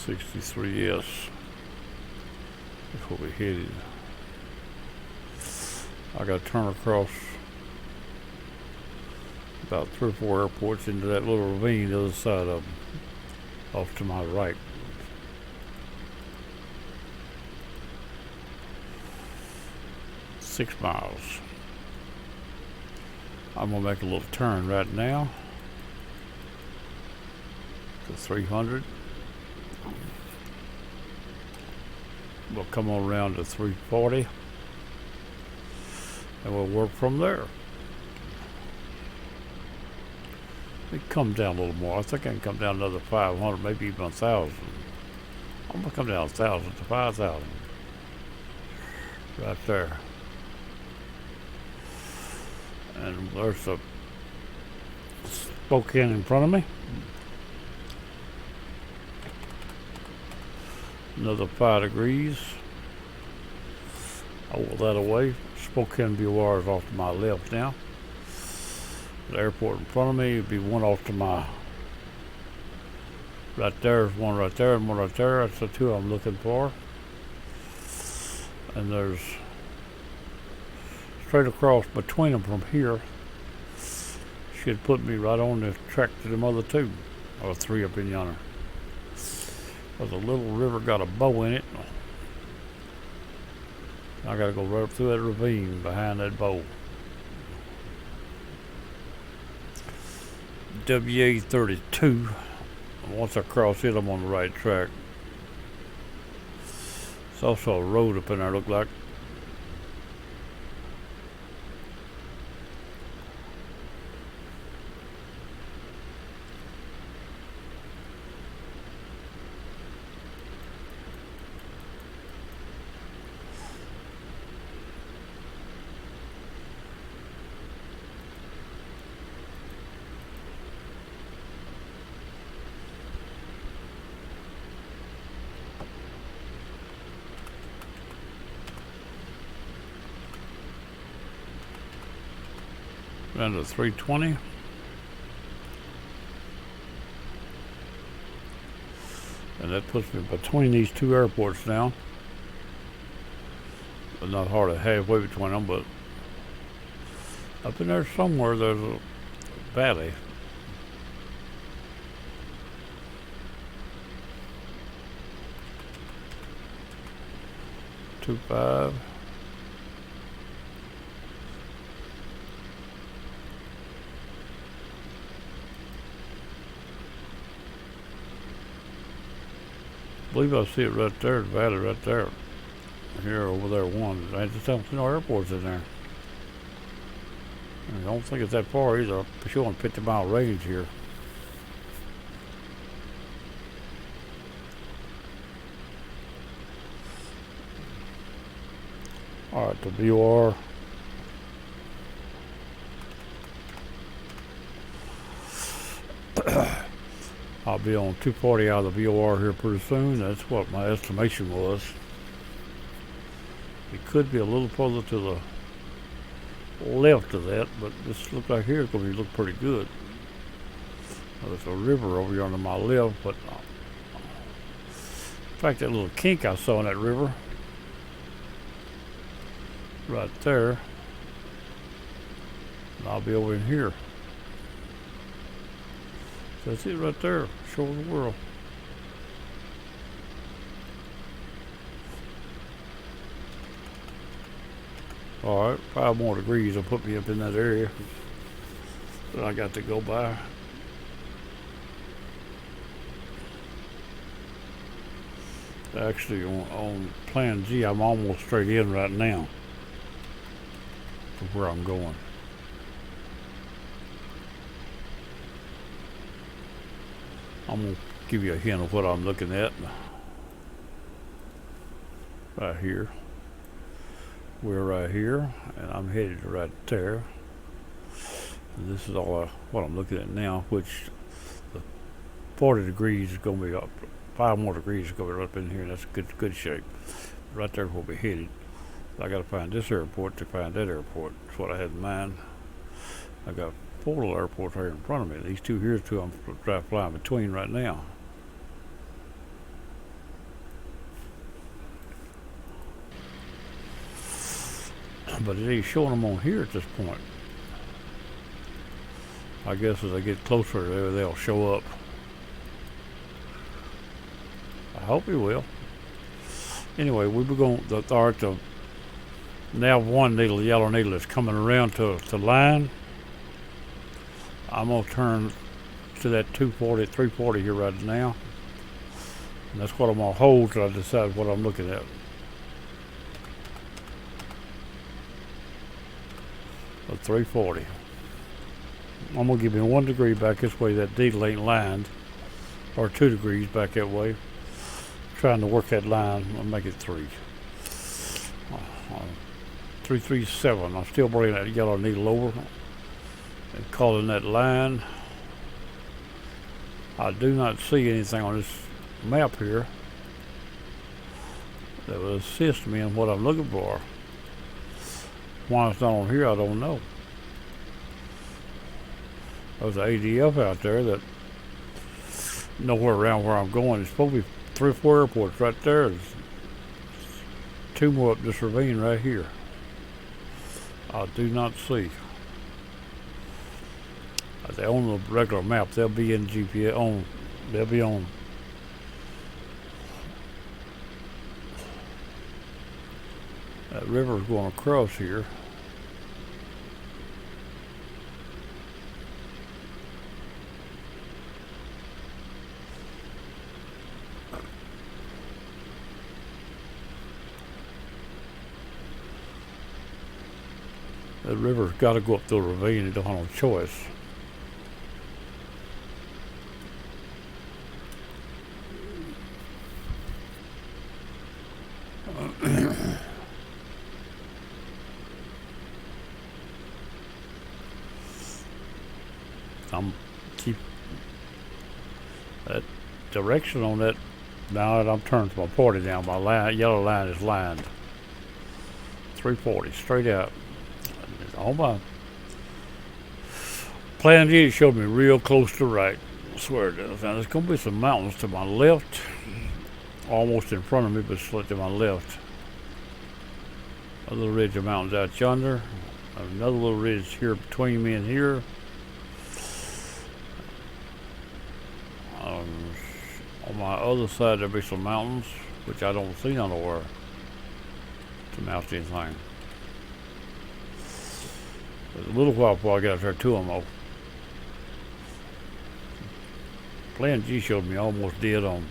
'63S. That's where we headed. I got to turn across about 3 or 4 airports into that little ravine the other side of them, off to my right. Six miles. I'm gonna make a little turn right now to 300. We'll come on around to 340 and we'll work from there. It come down a little more. I think I can come down another 500, maybe even 1,000. I'm gonna come down 1,000 to 5,000. Right there. And there's a Spokane in front of me. Another 5 degrees. I will that away. Spokane BOR is off to my left now. The airport in front of me would be one off to my right. There's one right there and one right there. That's the two I'm looking for. And there's straight across between them from here should put me right on the track to them other 2 or 3 up in yonder. There's a little river got a bow in it. I gotta go right up through that ravine behind that bow. WA32. Once I cross it, I'm on the right track. There's also a road up in there, look like. Down to 320. And that puts me between these 2 airports now. But not hardly halfway between them, but up in there somewhere there's a valley. Two five. I believe I see it right there, the valley right there. Here, over there, one. I just don't see no airports in there. I don't think it's that far either. I'm showing 50-mile range here. Alright, the BOR. I'll be on 240 out of the BOR here pretty soon. That's what my estimation was. It could be a little further to the left of that, but this looks like here it's going to look pretty good. There's a river over here on my left, but in fact, that little kink I saw in that river, right there, and I'll be over in here. That's it right there, show the world. Alright, 5 more degrees will put me up in that area that I got to go by. Actually, on Plan G, I'm almost straight in right now to where I'm going. I'm going to give you a hint of what I'm looking at right here. We're right here, and I'm headed right there. And this is all what I'm looking at now, which the 40 degrees is going to be up. 5 more degrees is going to be right up in here, and that's good shape. Right there we'll be headed. I got to find this airport to find that airport. That's what I had in mind. I got 4 little airports right in front of me. These 2 here, 2 I'm flying between right now. But it ain't showing them on here at this point. I guess as I get closer, they'll show up. I hope he will. Anyway, we were going the now 1 needle, the yellow needle is coming around to line. I'm gonna turn to that 240, 340 here right now. And that's what I'm gonna hold till I decide what I'm looking at. A 340. I'm gonna give me 1 degree back this way. That needle ain't lined, or 2 degrees back that way. Trying to work that line. I'll make it 3. 337. I'm still bringing that yellow needle over and calling that line. I do not see anything on this map here that will assist me in what I'm looking for. Why it's not on here, I don't know. There's an ADF out there that nowhere around where I'm going. It's supposed to be 3 or 4 airports right there. There's 2 more up this ravine right here. I do not see. They're on the regular map. They'll be in GPS on. They'll be on. That river's going across here. The river's got to go up the ravine. It don't have no choice. I'm keep that direction on that. Now that I'm turning to my 40 down, my line, yellow line is lined. 340 straight out. On my Plan G, it showed me real close to right. I swear it does. Now there's going to be some mountains to my left, almost in front of me, but slightly to my left. A little ridge of mountains out yonder. Another little ridge here between me and here. On my other side there'll be some mountains, which I don't see nowhere to mount anything. There's a little while before I got there to them. Plan G showed me almost dead on.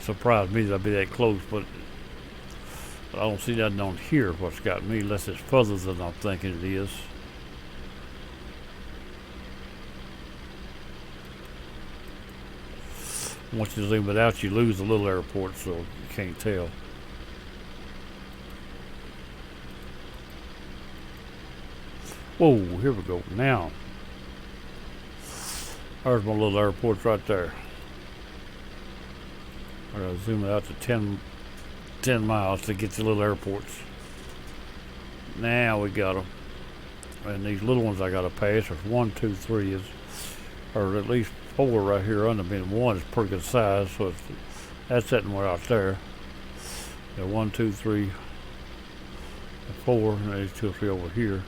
Surprised me that I'd be that close, but I don't see nothing on here what's got me, unless it's further than I'm thinking it is. Once you zoom it out, you lose the little airport, so you can't tell. Whoa, here we go. Now, there's my little airport right there. I gotta zoom it out to 10 miles to get the little airports. Now we got them. And these little ones I gotta pass. There's 1, 2, 3 or at least 4 right here under me. And 1 is pretty good size, so that's sitting way out there. 1, 2, 3, 4, and there's 2 or 3 over here.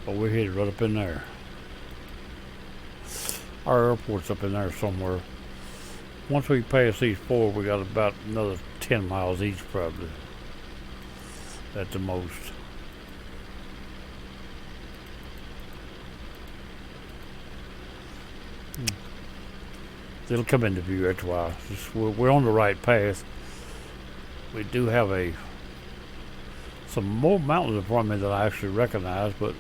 But we're headed right up in there. Our airport's up in there somewhere. Once we pass these 4, we got about another 10 miles each probably. at the most. It'll come into view after a while. We're on the right path. We do have some more mountains in front of me that I actually recognize, but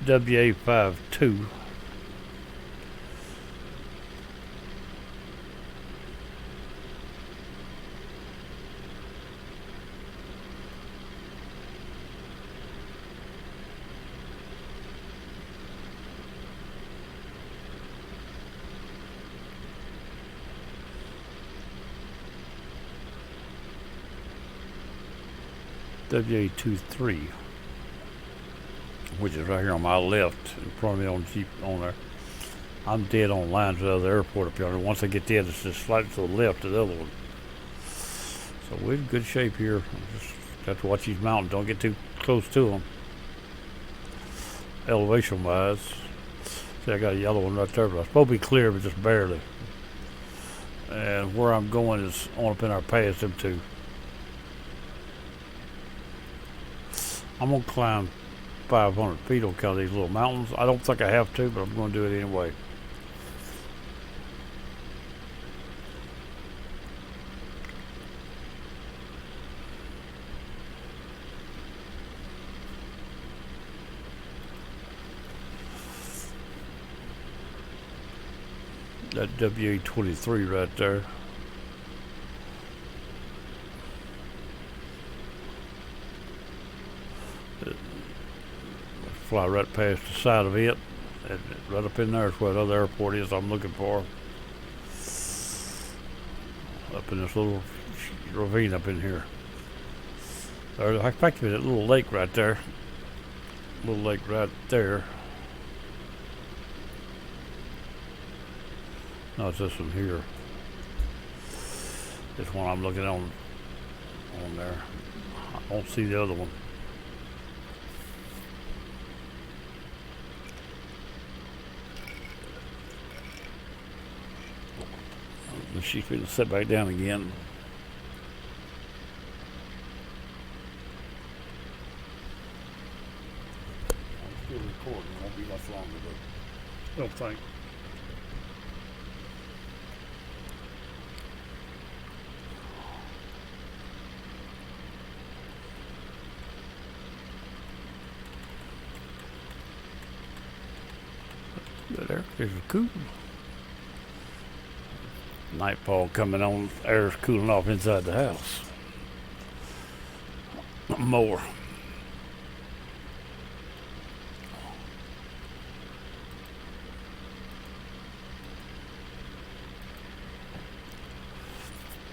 WA52. WA23, which is right here on my left, in front of me on Jeep on there. I'm dead on line to the other airport up yonder. Once I get there, it's just slightly to the left of the other one. So we're in good shape here. Just have to watch these mountains. Don't get too close to them. Elevation wise. See, I got a yellow one right there, but I'm supposed to be clear, but just barely. And where I'm going is on up in our pass, them two. I'm going to climb 500 feet on account of these little mountains. I don't think I have to, but I'm going to do it anyway. That WA23 right there. Fly right past the side of it, and right up in there is where the other airport is I'm looking for. Up in this little ravine up in here. There's effectively that little lake right there. Little lake right there. No, it's this one here. This one I'm looking on there. I don't see the other one. She's going to sit back down again. I'm still recording. It won't be much longer, but I don't think. There, there's a cool. Nightfall coming on, air's cooling off inside the house. More.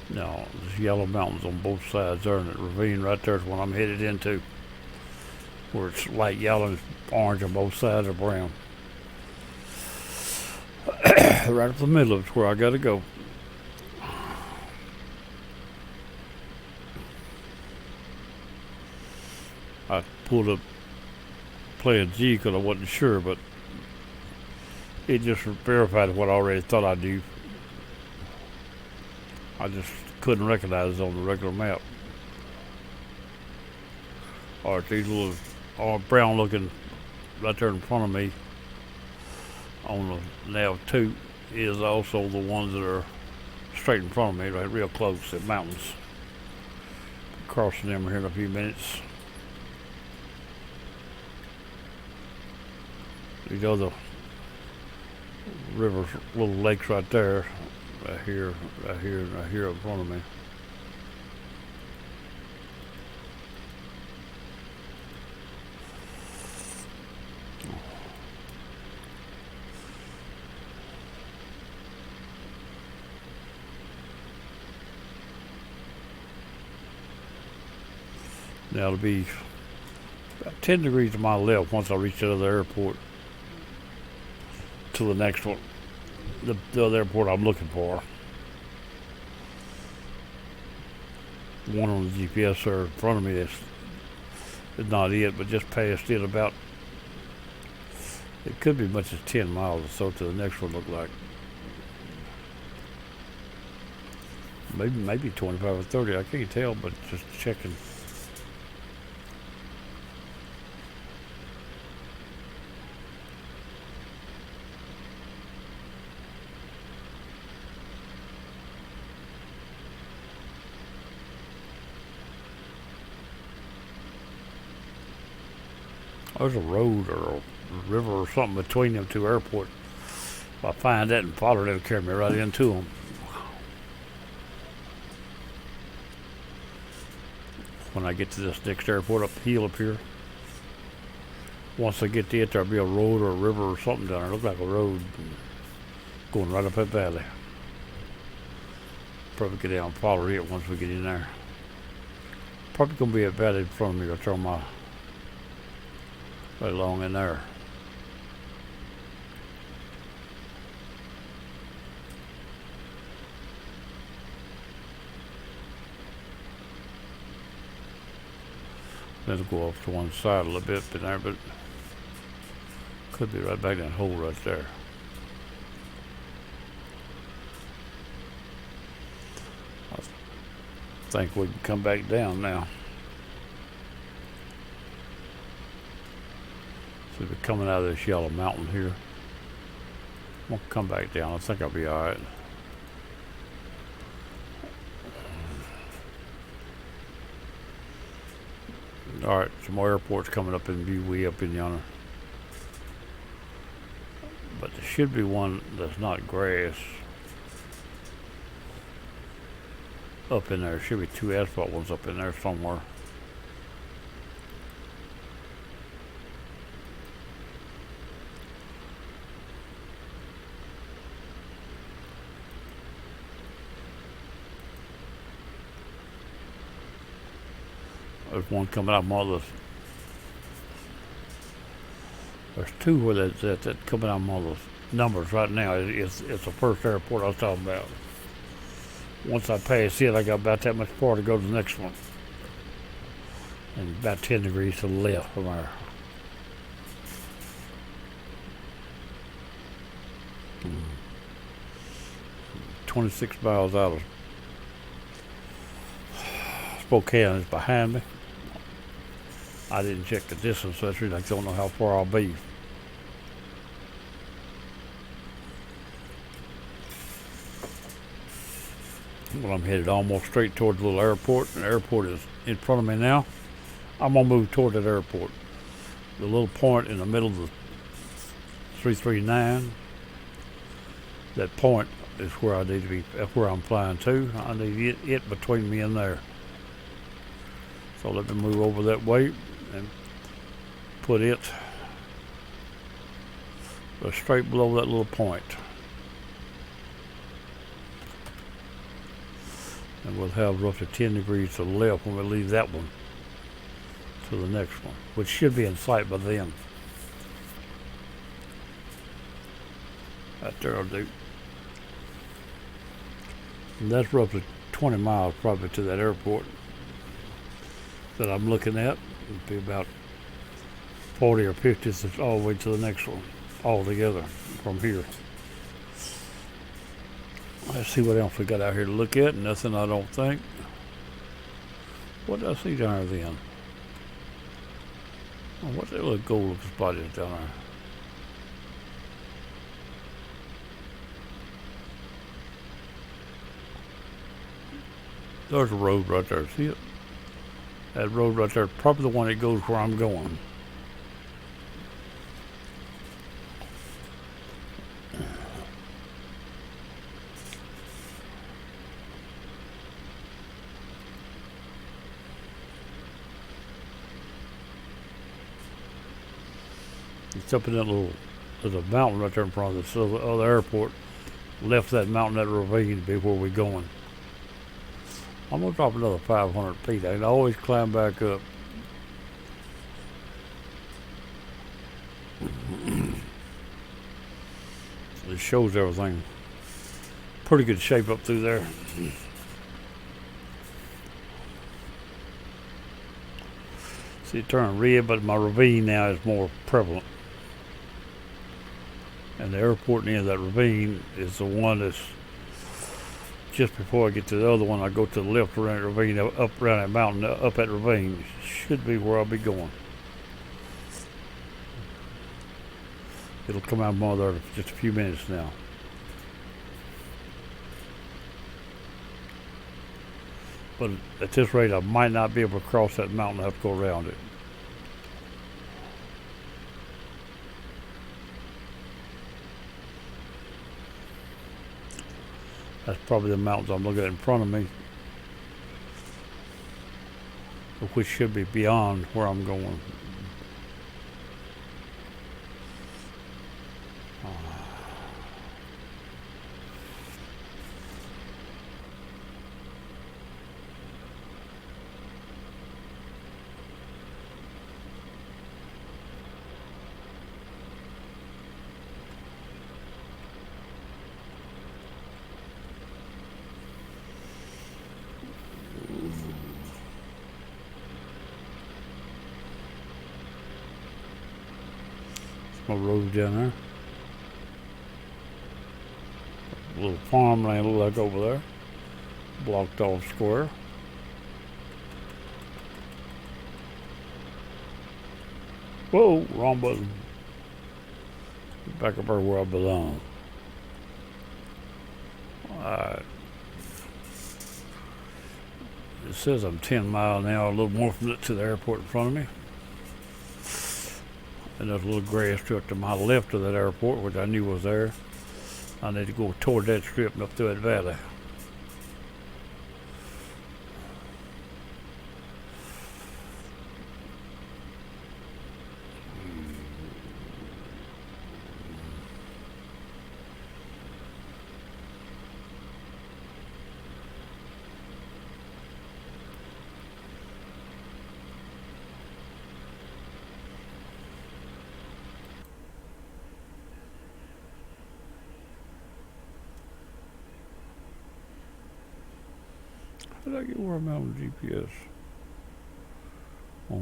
Now, there's yellow mountains on both sides there, and that ravine right there is what I'm headed into, where it's light yellow and orange on both sides or brown. Right up the middle of it's where I gotta go. I pulled up playing G because I wasn't sure, but it just verified what I already thought I knew. I just couldn't recognize it on the regular map. Or these little brown looking right there in front of me on the nav 2 is also the ones that are straight in front of me, right real close, the mountains. Crossing them here in a few minutes. These other rivers, little lakes right there, right here in front of me. Now it'll be about 10 degrees to my left once I reach the other airport. To the next one, the other airport I'm looking for. one on the GPS there in front of me that's not it, but just past it about. It could be as much as 10 miles or so to the next one. Look like maybe 25 or 30. I can't tell, but just checking. There's a road or a river or something between them two airports. If I find that and follow it, it'll carry me right into them. When I get to this next airport up the hill up here, once I get to it, there'll be a road or a river or something down there. It looks like a road going right up that valley. Probably get down and follow it once we get in there. Probably gonna be a valley in front of me. I'll throw my right along in there. Then it'll go off to one side a little bit in there, but could be right back in that hole right there. I think we can come back down now. So we're coming out of this yellow mountain here. We'll come back down. I think I'll be all right. All right, some more airports coming up in view, way up in yonder. But there should be one that's not grass up in there. There should be two asphalt ones up in there somewhere. There's one coming out of Mother's. There's two where that coming out of Mother's numbers right now. It's the first airport I was talking about. Once I pass it, I got about that much far to go to the next one. And about 10 degrees to the left from there. Hmm. 26 miles out of Spokane is behind me. I didn't check the distance, so that's really I don't know how far I'll be. Well, I'm headed almost straight toward the little airport, and the airport is in front of me now. I'm gonna move toward that airport. The little point in the middle of the 339, that point is where I need to be, that's where I'm flying to. I need it between me and there. So let me move over that way and put it straight below that little point. And we'll have roughly 10 degrees to the left when we leave that one to the next one, which should be in sight by then. Right there I'll do. And that's roughly 20 miles probably to that airport that I'm looking at. It'd be about 40 or 50 all the way to the next one all together from here. Let's see what else we got out here to look at. Nothing, I don't think. What did I see down there then? Oh, what that little gold looking spot is down there? There's a road right there. See it? That road right there, probably the one that goes where I'm going. It's up in that little, there's a mountain right there in front of us. So the other airport left that mountain, that ravine to be where we're going. I'm gonna drop another 500 feet. I can always climb back up. It shows everything. Pretty good shape up through there. See, it turned red, but my ravine now is more prevalent. And the airport near that ravine is the one that's just before I get to the other one. I go to the left around the ravine, up around that mountain, up that ravine. Should be where I'll be going. It'll come out more there in just a few minutes now. But at this rate, I might not be able to cross that mountain. I have to go around it. That's probably the mountains I'm looking at in front of me, which should be beyond where I'm going. My road down there. A little farmland look like over there. Blocked off square. Whoa, wrong button. Back up there where I belong. Alright. It says I'm 10 miles an hour, a little more from it to the airport in front of me. And there's a little grass strip to my left of that airport, which I knew was there. I need to go toward that strip and up through that valley. How did I get where I'm at on GPS? Oh.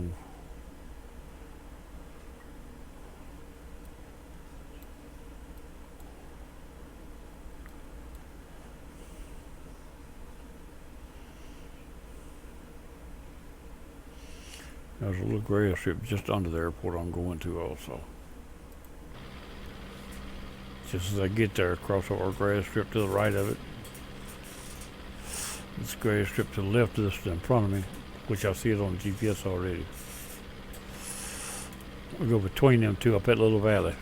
There's a little grass strip just under the airport I'm going to also. Just as I get there, cross over a grass strip to the right of it. This grass strip to the left of this in front of me, which I see it on the GPS already. We'll go between them two up that little valley,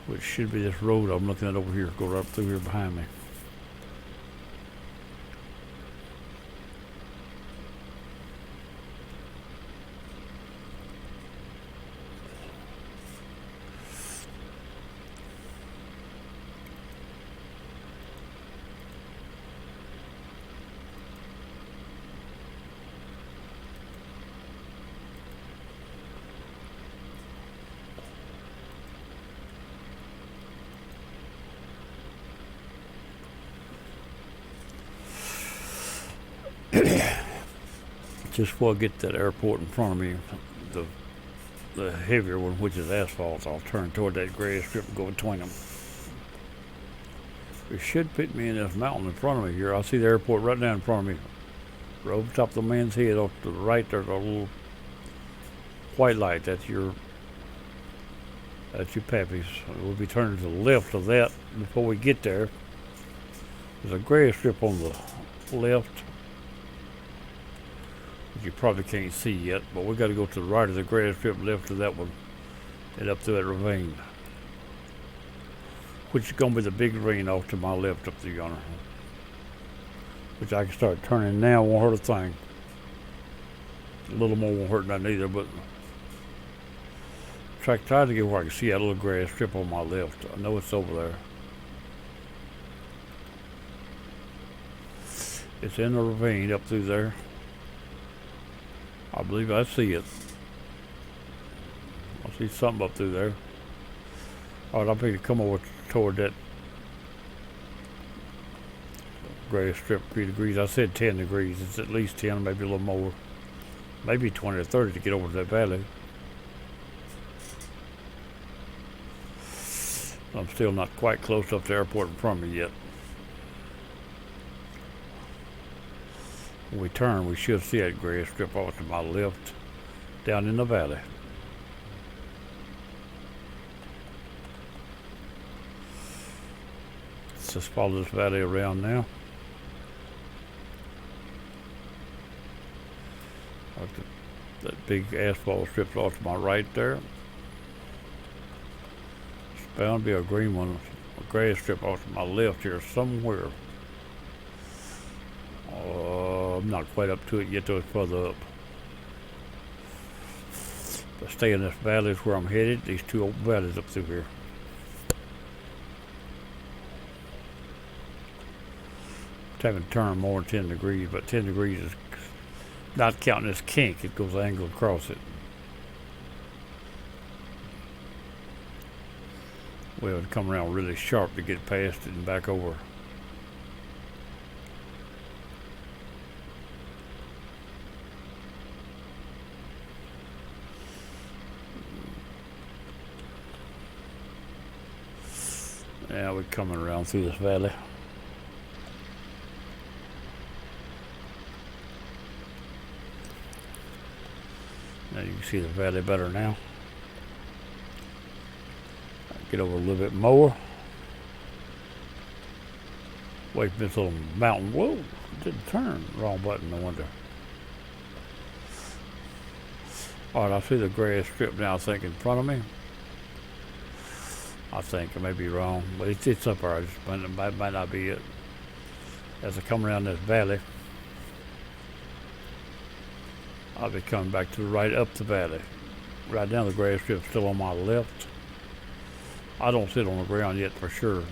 which should be this road I'm looking at over here. Go right up through here behind me. Just before I get to that airport in front of me, the heavier one, which is asphalt, I'll turn toward that grass strip and go between them. It should fit me in this mountain in front of me here. I see the airport right down in front of me. Right over top of the man's head, off to the right, there's a little white light. That's your pappy's. We'll be turning to the left of that before we get there. There's a grass strip on the left. You probably can't see yet, but we got to go to the right of the grass strip, left of that one, and up through that ravine, which is going to be the big ravine off to my left up through yonder, which I can start turning now. Won't hurt a thing. A little more won't hurt nothing either, but try to get where I can see that little grass strip on my left. I know it's over there. It's in the ravine up through there. I believe I see it. I see something up through there. All right, I'm going to come over toward that gray strip be degrees. I said 10 degrees. It's at least 10, maybe a little more. Maybe 20 or 30 to get over to that valley. I'm still not quite close up to the airport in front of me yet. When we turn, we should see that gray strip off to my left down in the valley. Let's just follow this valley around now. That big asphalt strip off to my right there. It's bound to be a green one, a gray strip off to my left here somewhere. I'm not quite up to it yet, though it's further up. But stay in this valley is where I'm headed. These two open valleys up through here. Haven't turned more than 10 degrees, but 10 degrees is not counting this kink. It goes angled across it. We would come around really sharp to get past it and back over. Now we're coming around through this valley. Now you can see the valley better now. Get over a little bit more. Wait for this little mountain. Whoa, it didn't turn. Wrong button, no wonder. Alright, I see the gray strip now, I think, in front of me. I think I may be wrong, but it's up there. It might not be it. As I come around this valley, I'll be coming back to the right up the valley. Right now the gray strip's still on my left. I don't sit on the ground yet for sure.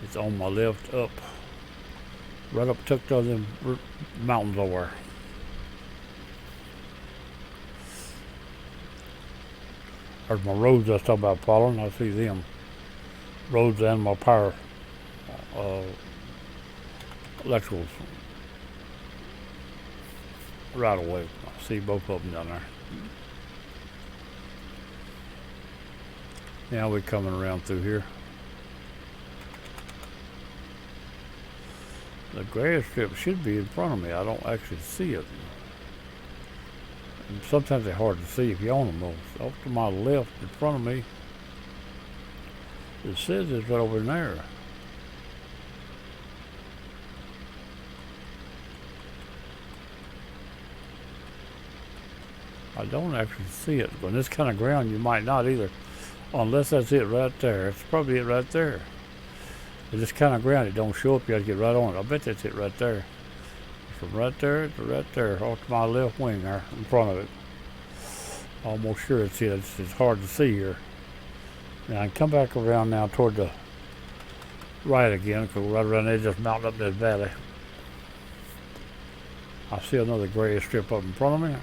It's on my left up. Right up tucked on them mountains over. There's my roads I was talking about following. I see them. Roads and my power electricals right away. I see both of them down there. Now we're coming around through here. The grass strip should be in front of me. I don't actually see it. And sometimes they're hard to see if you own them. Though. Off to my left in front of me, it says it's right over there. I don't actually see it. On this kind of ground, you might not either. Unless that's it right there. It's probably it right there. But this kind of ground, it don't show up. You got to get right on it. I bet that's it right there. From right there to right there, off to my left wing there, in front of it. Almost sure it's it. It's hard to see here. Now I can come back around now toward the right again, because right around there, just mountain up that valley. I see another gray strip up in front of me,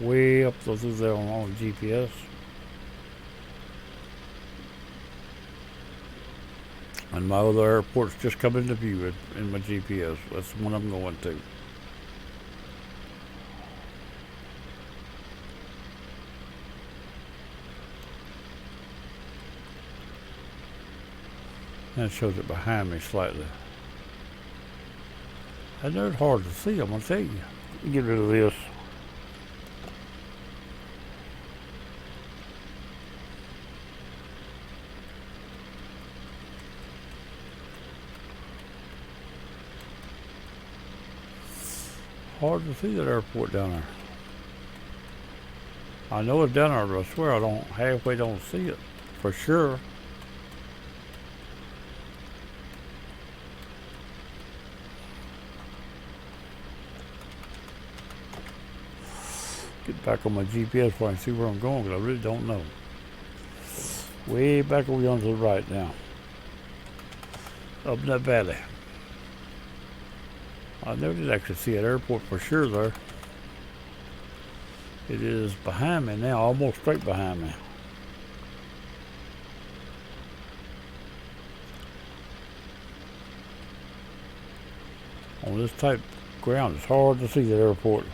way up through there on the GPS. And my other airport's just come into view in my GPS. That's the one I'm going to. That shows it behind me slightly. I know it's hard to see, I'm going to tell you. Get rid of this. Hard to see that airport down there. I know it's down there, but I swear I halfway don't see it for sure. Get back on my GPS so I can see where I'm going, because I really don't know. Way back over yonder to the right now. Up in that valley. I never did actually see an airport for sure there. It is behind me now, almost straight behind me. On this type ground, it's hard to see the airport.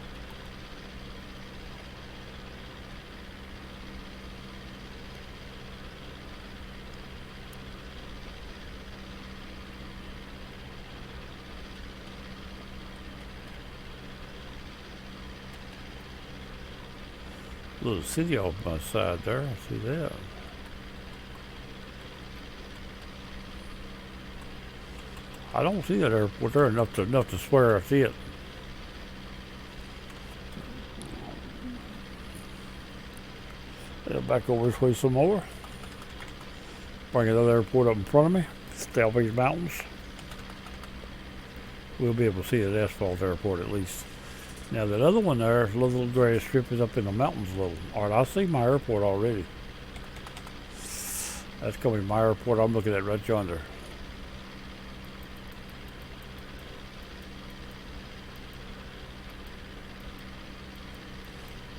Little city off my side there. I see that. I don't see that airport there enough to swear I see it. Back over this way some more. Bring another airport up in front of me. Stay off these mountains. We'll be able to see that asphalt airport at least. Now that other one there, a little gray strip is up in the mountains a little. Alright, I see my airport already. That's going to be my airport I'm looking at right yonder.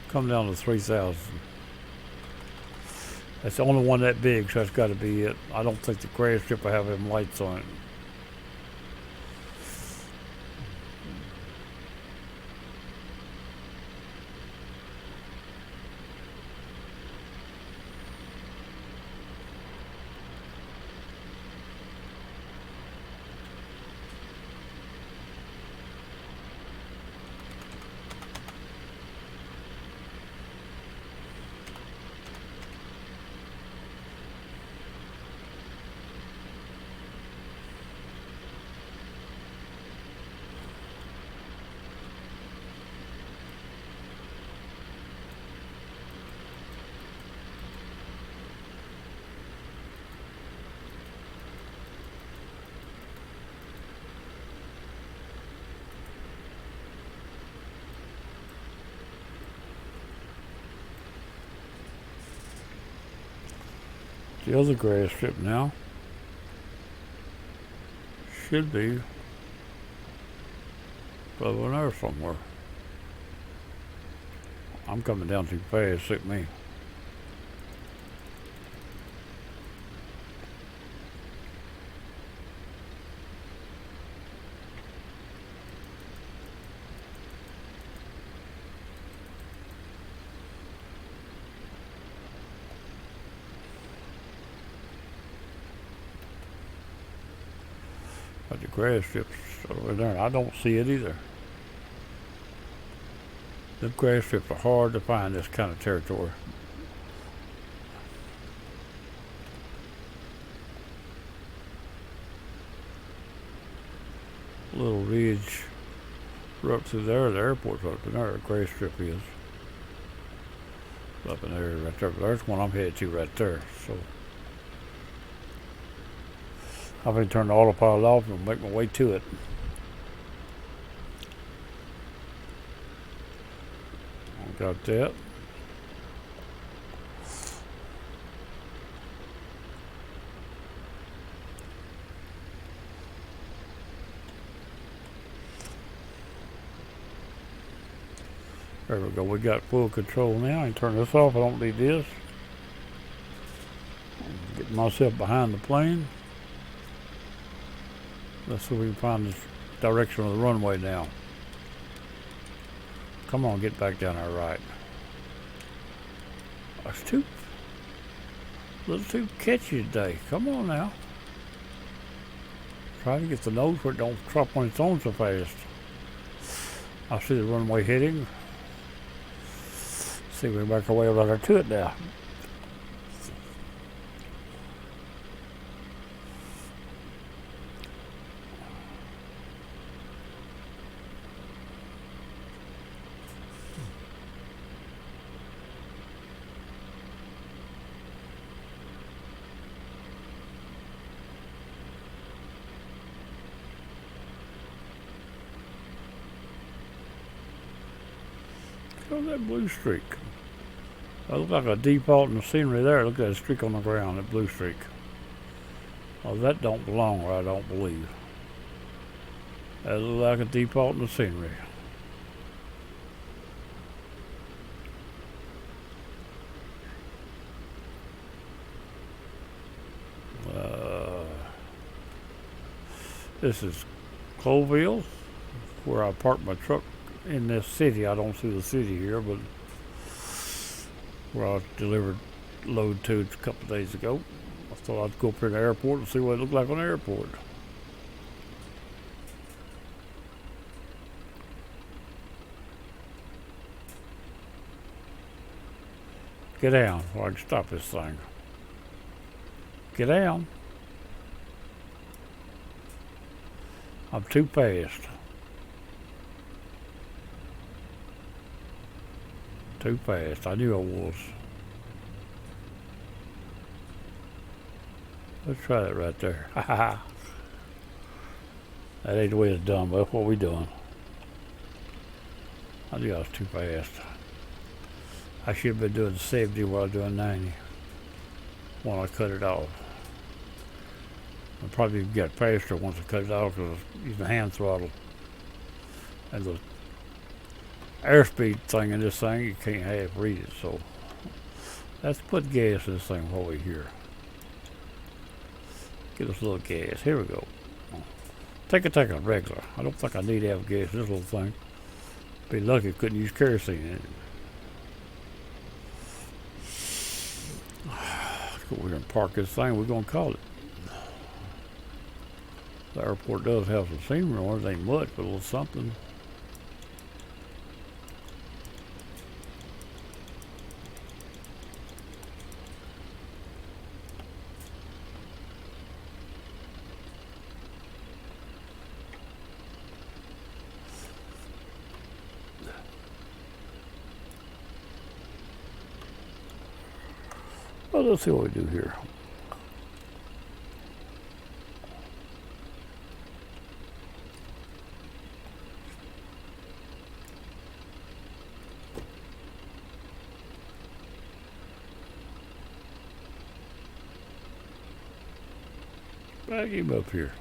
Come down to 3,000. That's the only one that big, so that's got to be it. I don't think the gray strip will have them lights on it. The other gray strip now should be over there somewhere. I'm coming down too fast, suit me. But the grass strips over there, I don't see it either. The grass strips are hard to find this kind of territory. Little ridge up through there, the airport's up in there, the grass strip is. Up in there, right there. There's one I'm headed to right there, so. I'm going to turn the autopilot off and make my way to it. Got that. There we go. We got full control now. I can turn this off. I don't need this. Get myself behind the plane. Let's see if we can find the direction of the runway now. Come on, get back down there right. That's a little too catchy today. Come on now. Try to get the nose where it don't drop on its own so fast. I see the runway heading. See if we can make our way over there to it now. Look at that blue streak. That looks like a default in the scenery there. Look at that streak on the ground, that blue streak. Oh, that don't belong where I don't believe. That looks like a default in the scenery. This is Colville. where I park my truck in this city. I don't see the city here, but where I delivered load to a couple of days ago. I thought I'd go up here to the airport and see what it looked like on the airport. Get down so I can stop this thing. Get down. I'm too fast. Too fast. I knew I was. Let's try that right there. Ha ha ha. That ain't the way it's done, but that's what we doing. I knew I was too fast. I should have been doing 70 while I was doing 90 when I cut it off. I'll probably get faster once I cut it off because I was using the hand throttle. And the airspeed thing in this thing, you can't half read it, so let's put gas in this thing while we're here. Get us a little gas. Here we go. Take a regular. I don't think I need to have gas in this little thing. Be lucky I couldn't use kerosene in it. We're going to park this thing. We're going to call it. The airport does have some scenery on it. It ain't much, but a little something. Well, let's see what we do here. Back him up here.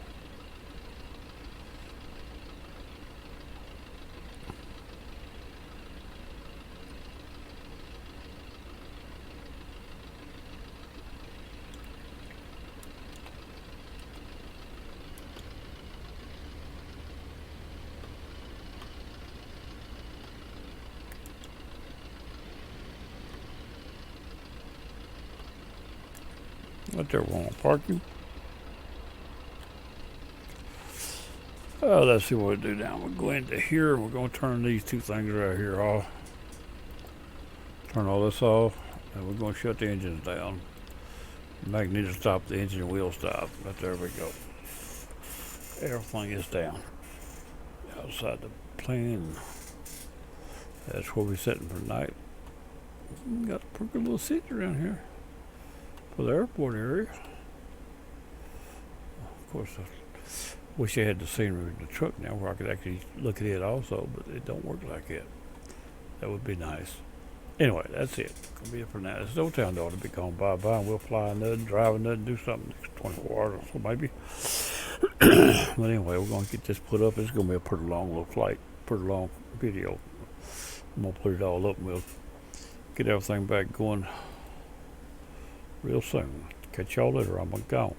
Right there, we're gonna park you. Let's see what we do now. We'll go into here. We're going to turn these two things right here off. Turn all this off. And we're going to shut the engines down. Magneto stop, the engine will stop. But there we go. Everything is down. Outside the plane. That's where we're sitting for tonight. We got a pretty good little city around here. For the airport area. Of course, wish I had the scenery in the truck now where I could actually look at it also, but it don't work like that. That would be nice. Anyway, that's it. Gonna be it for now. This is Old Town ought to be going bye-bye, and we'll fly nothing, drive nothing, do something next 24 hours or so maybe. But anyway, we're gonna get this put up. It's gonna be a pretty long little flight, pretty long video. I'm gonna put it all up and we'll get everything back going real soon. Catch y'all later. I'm gone.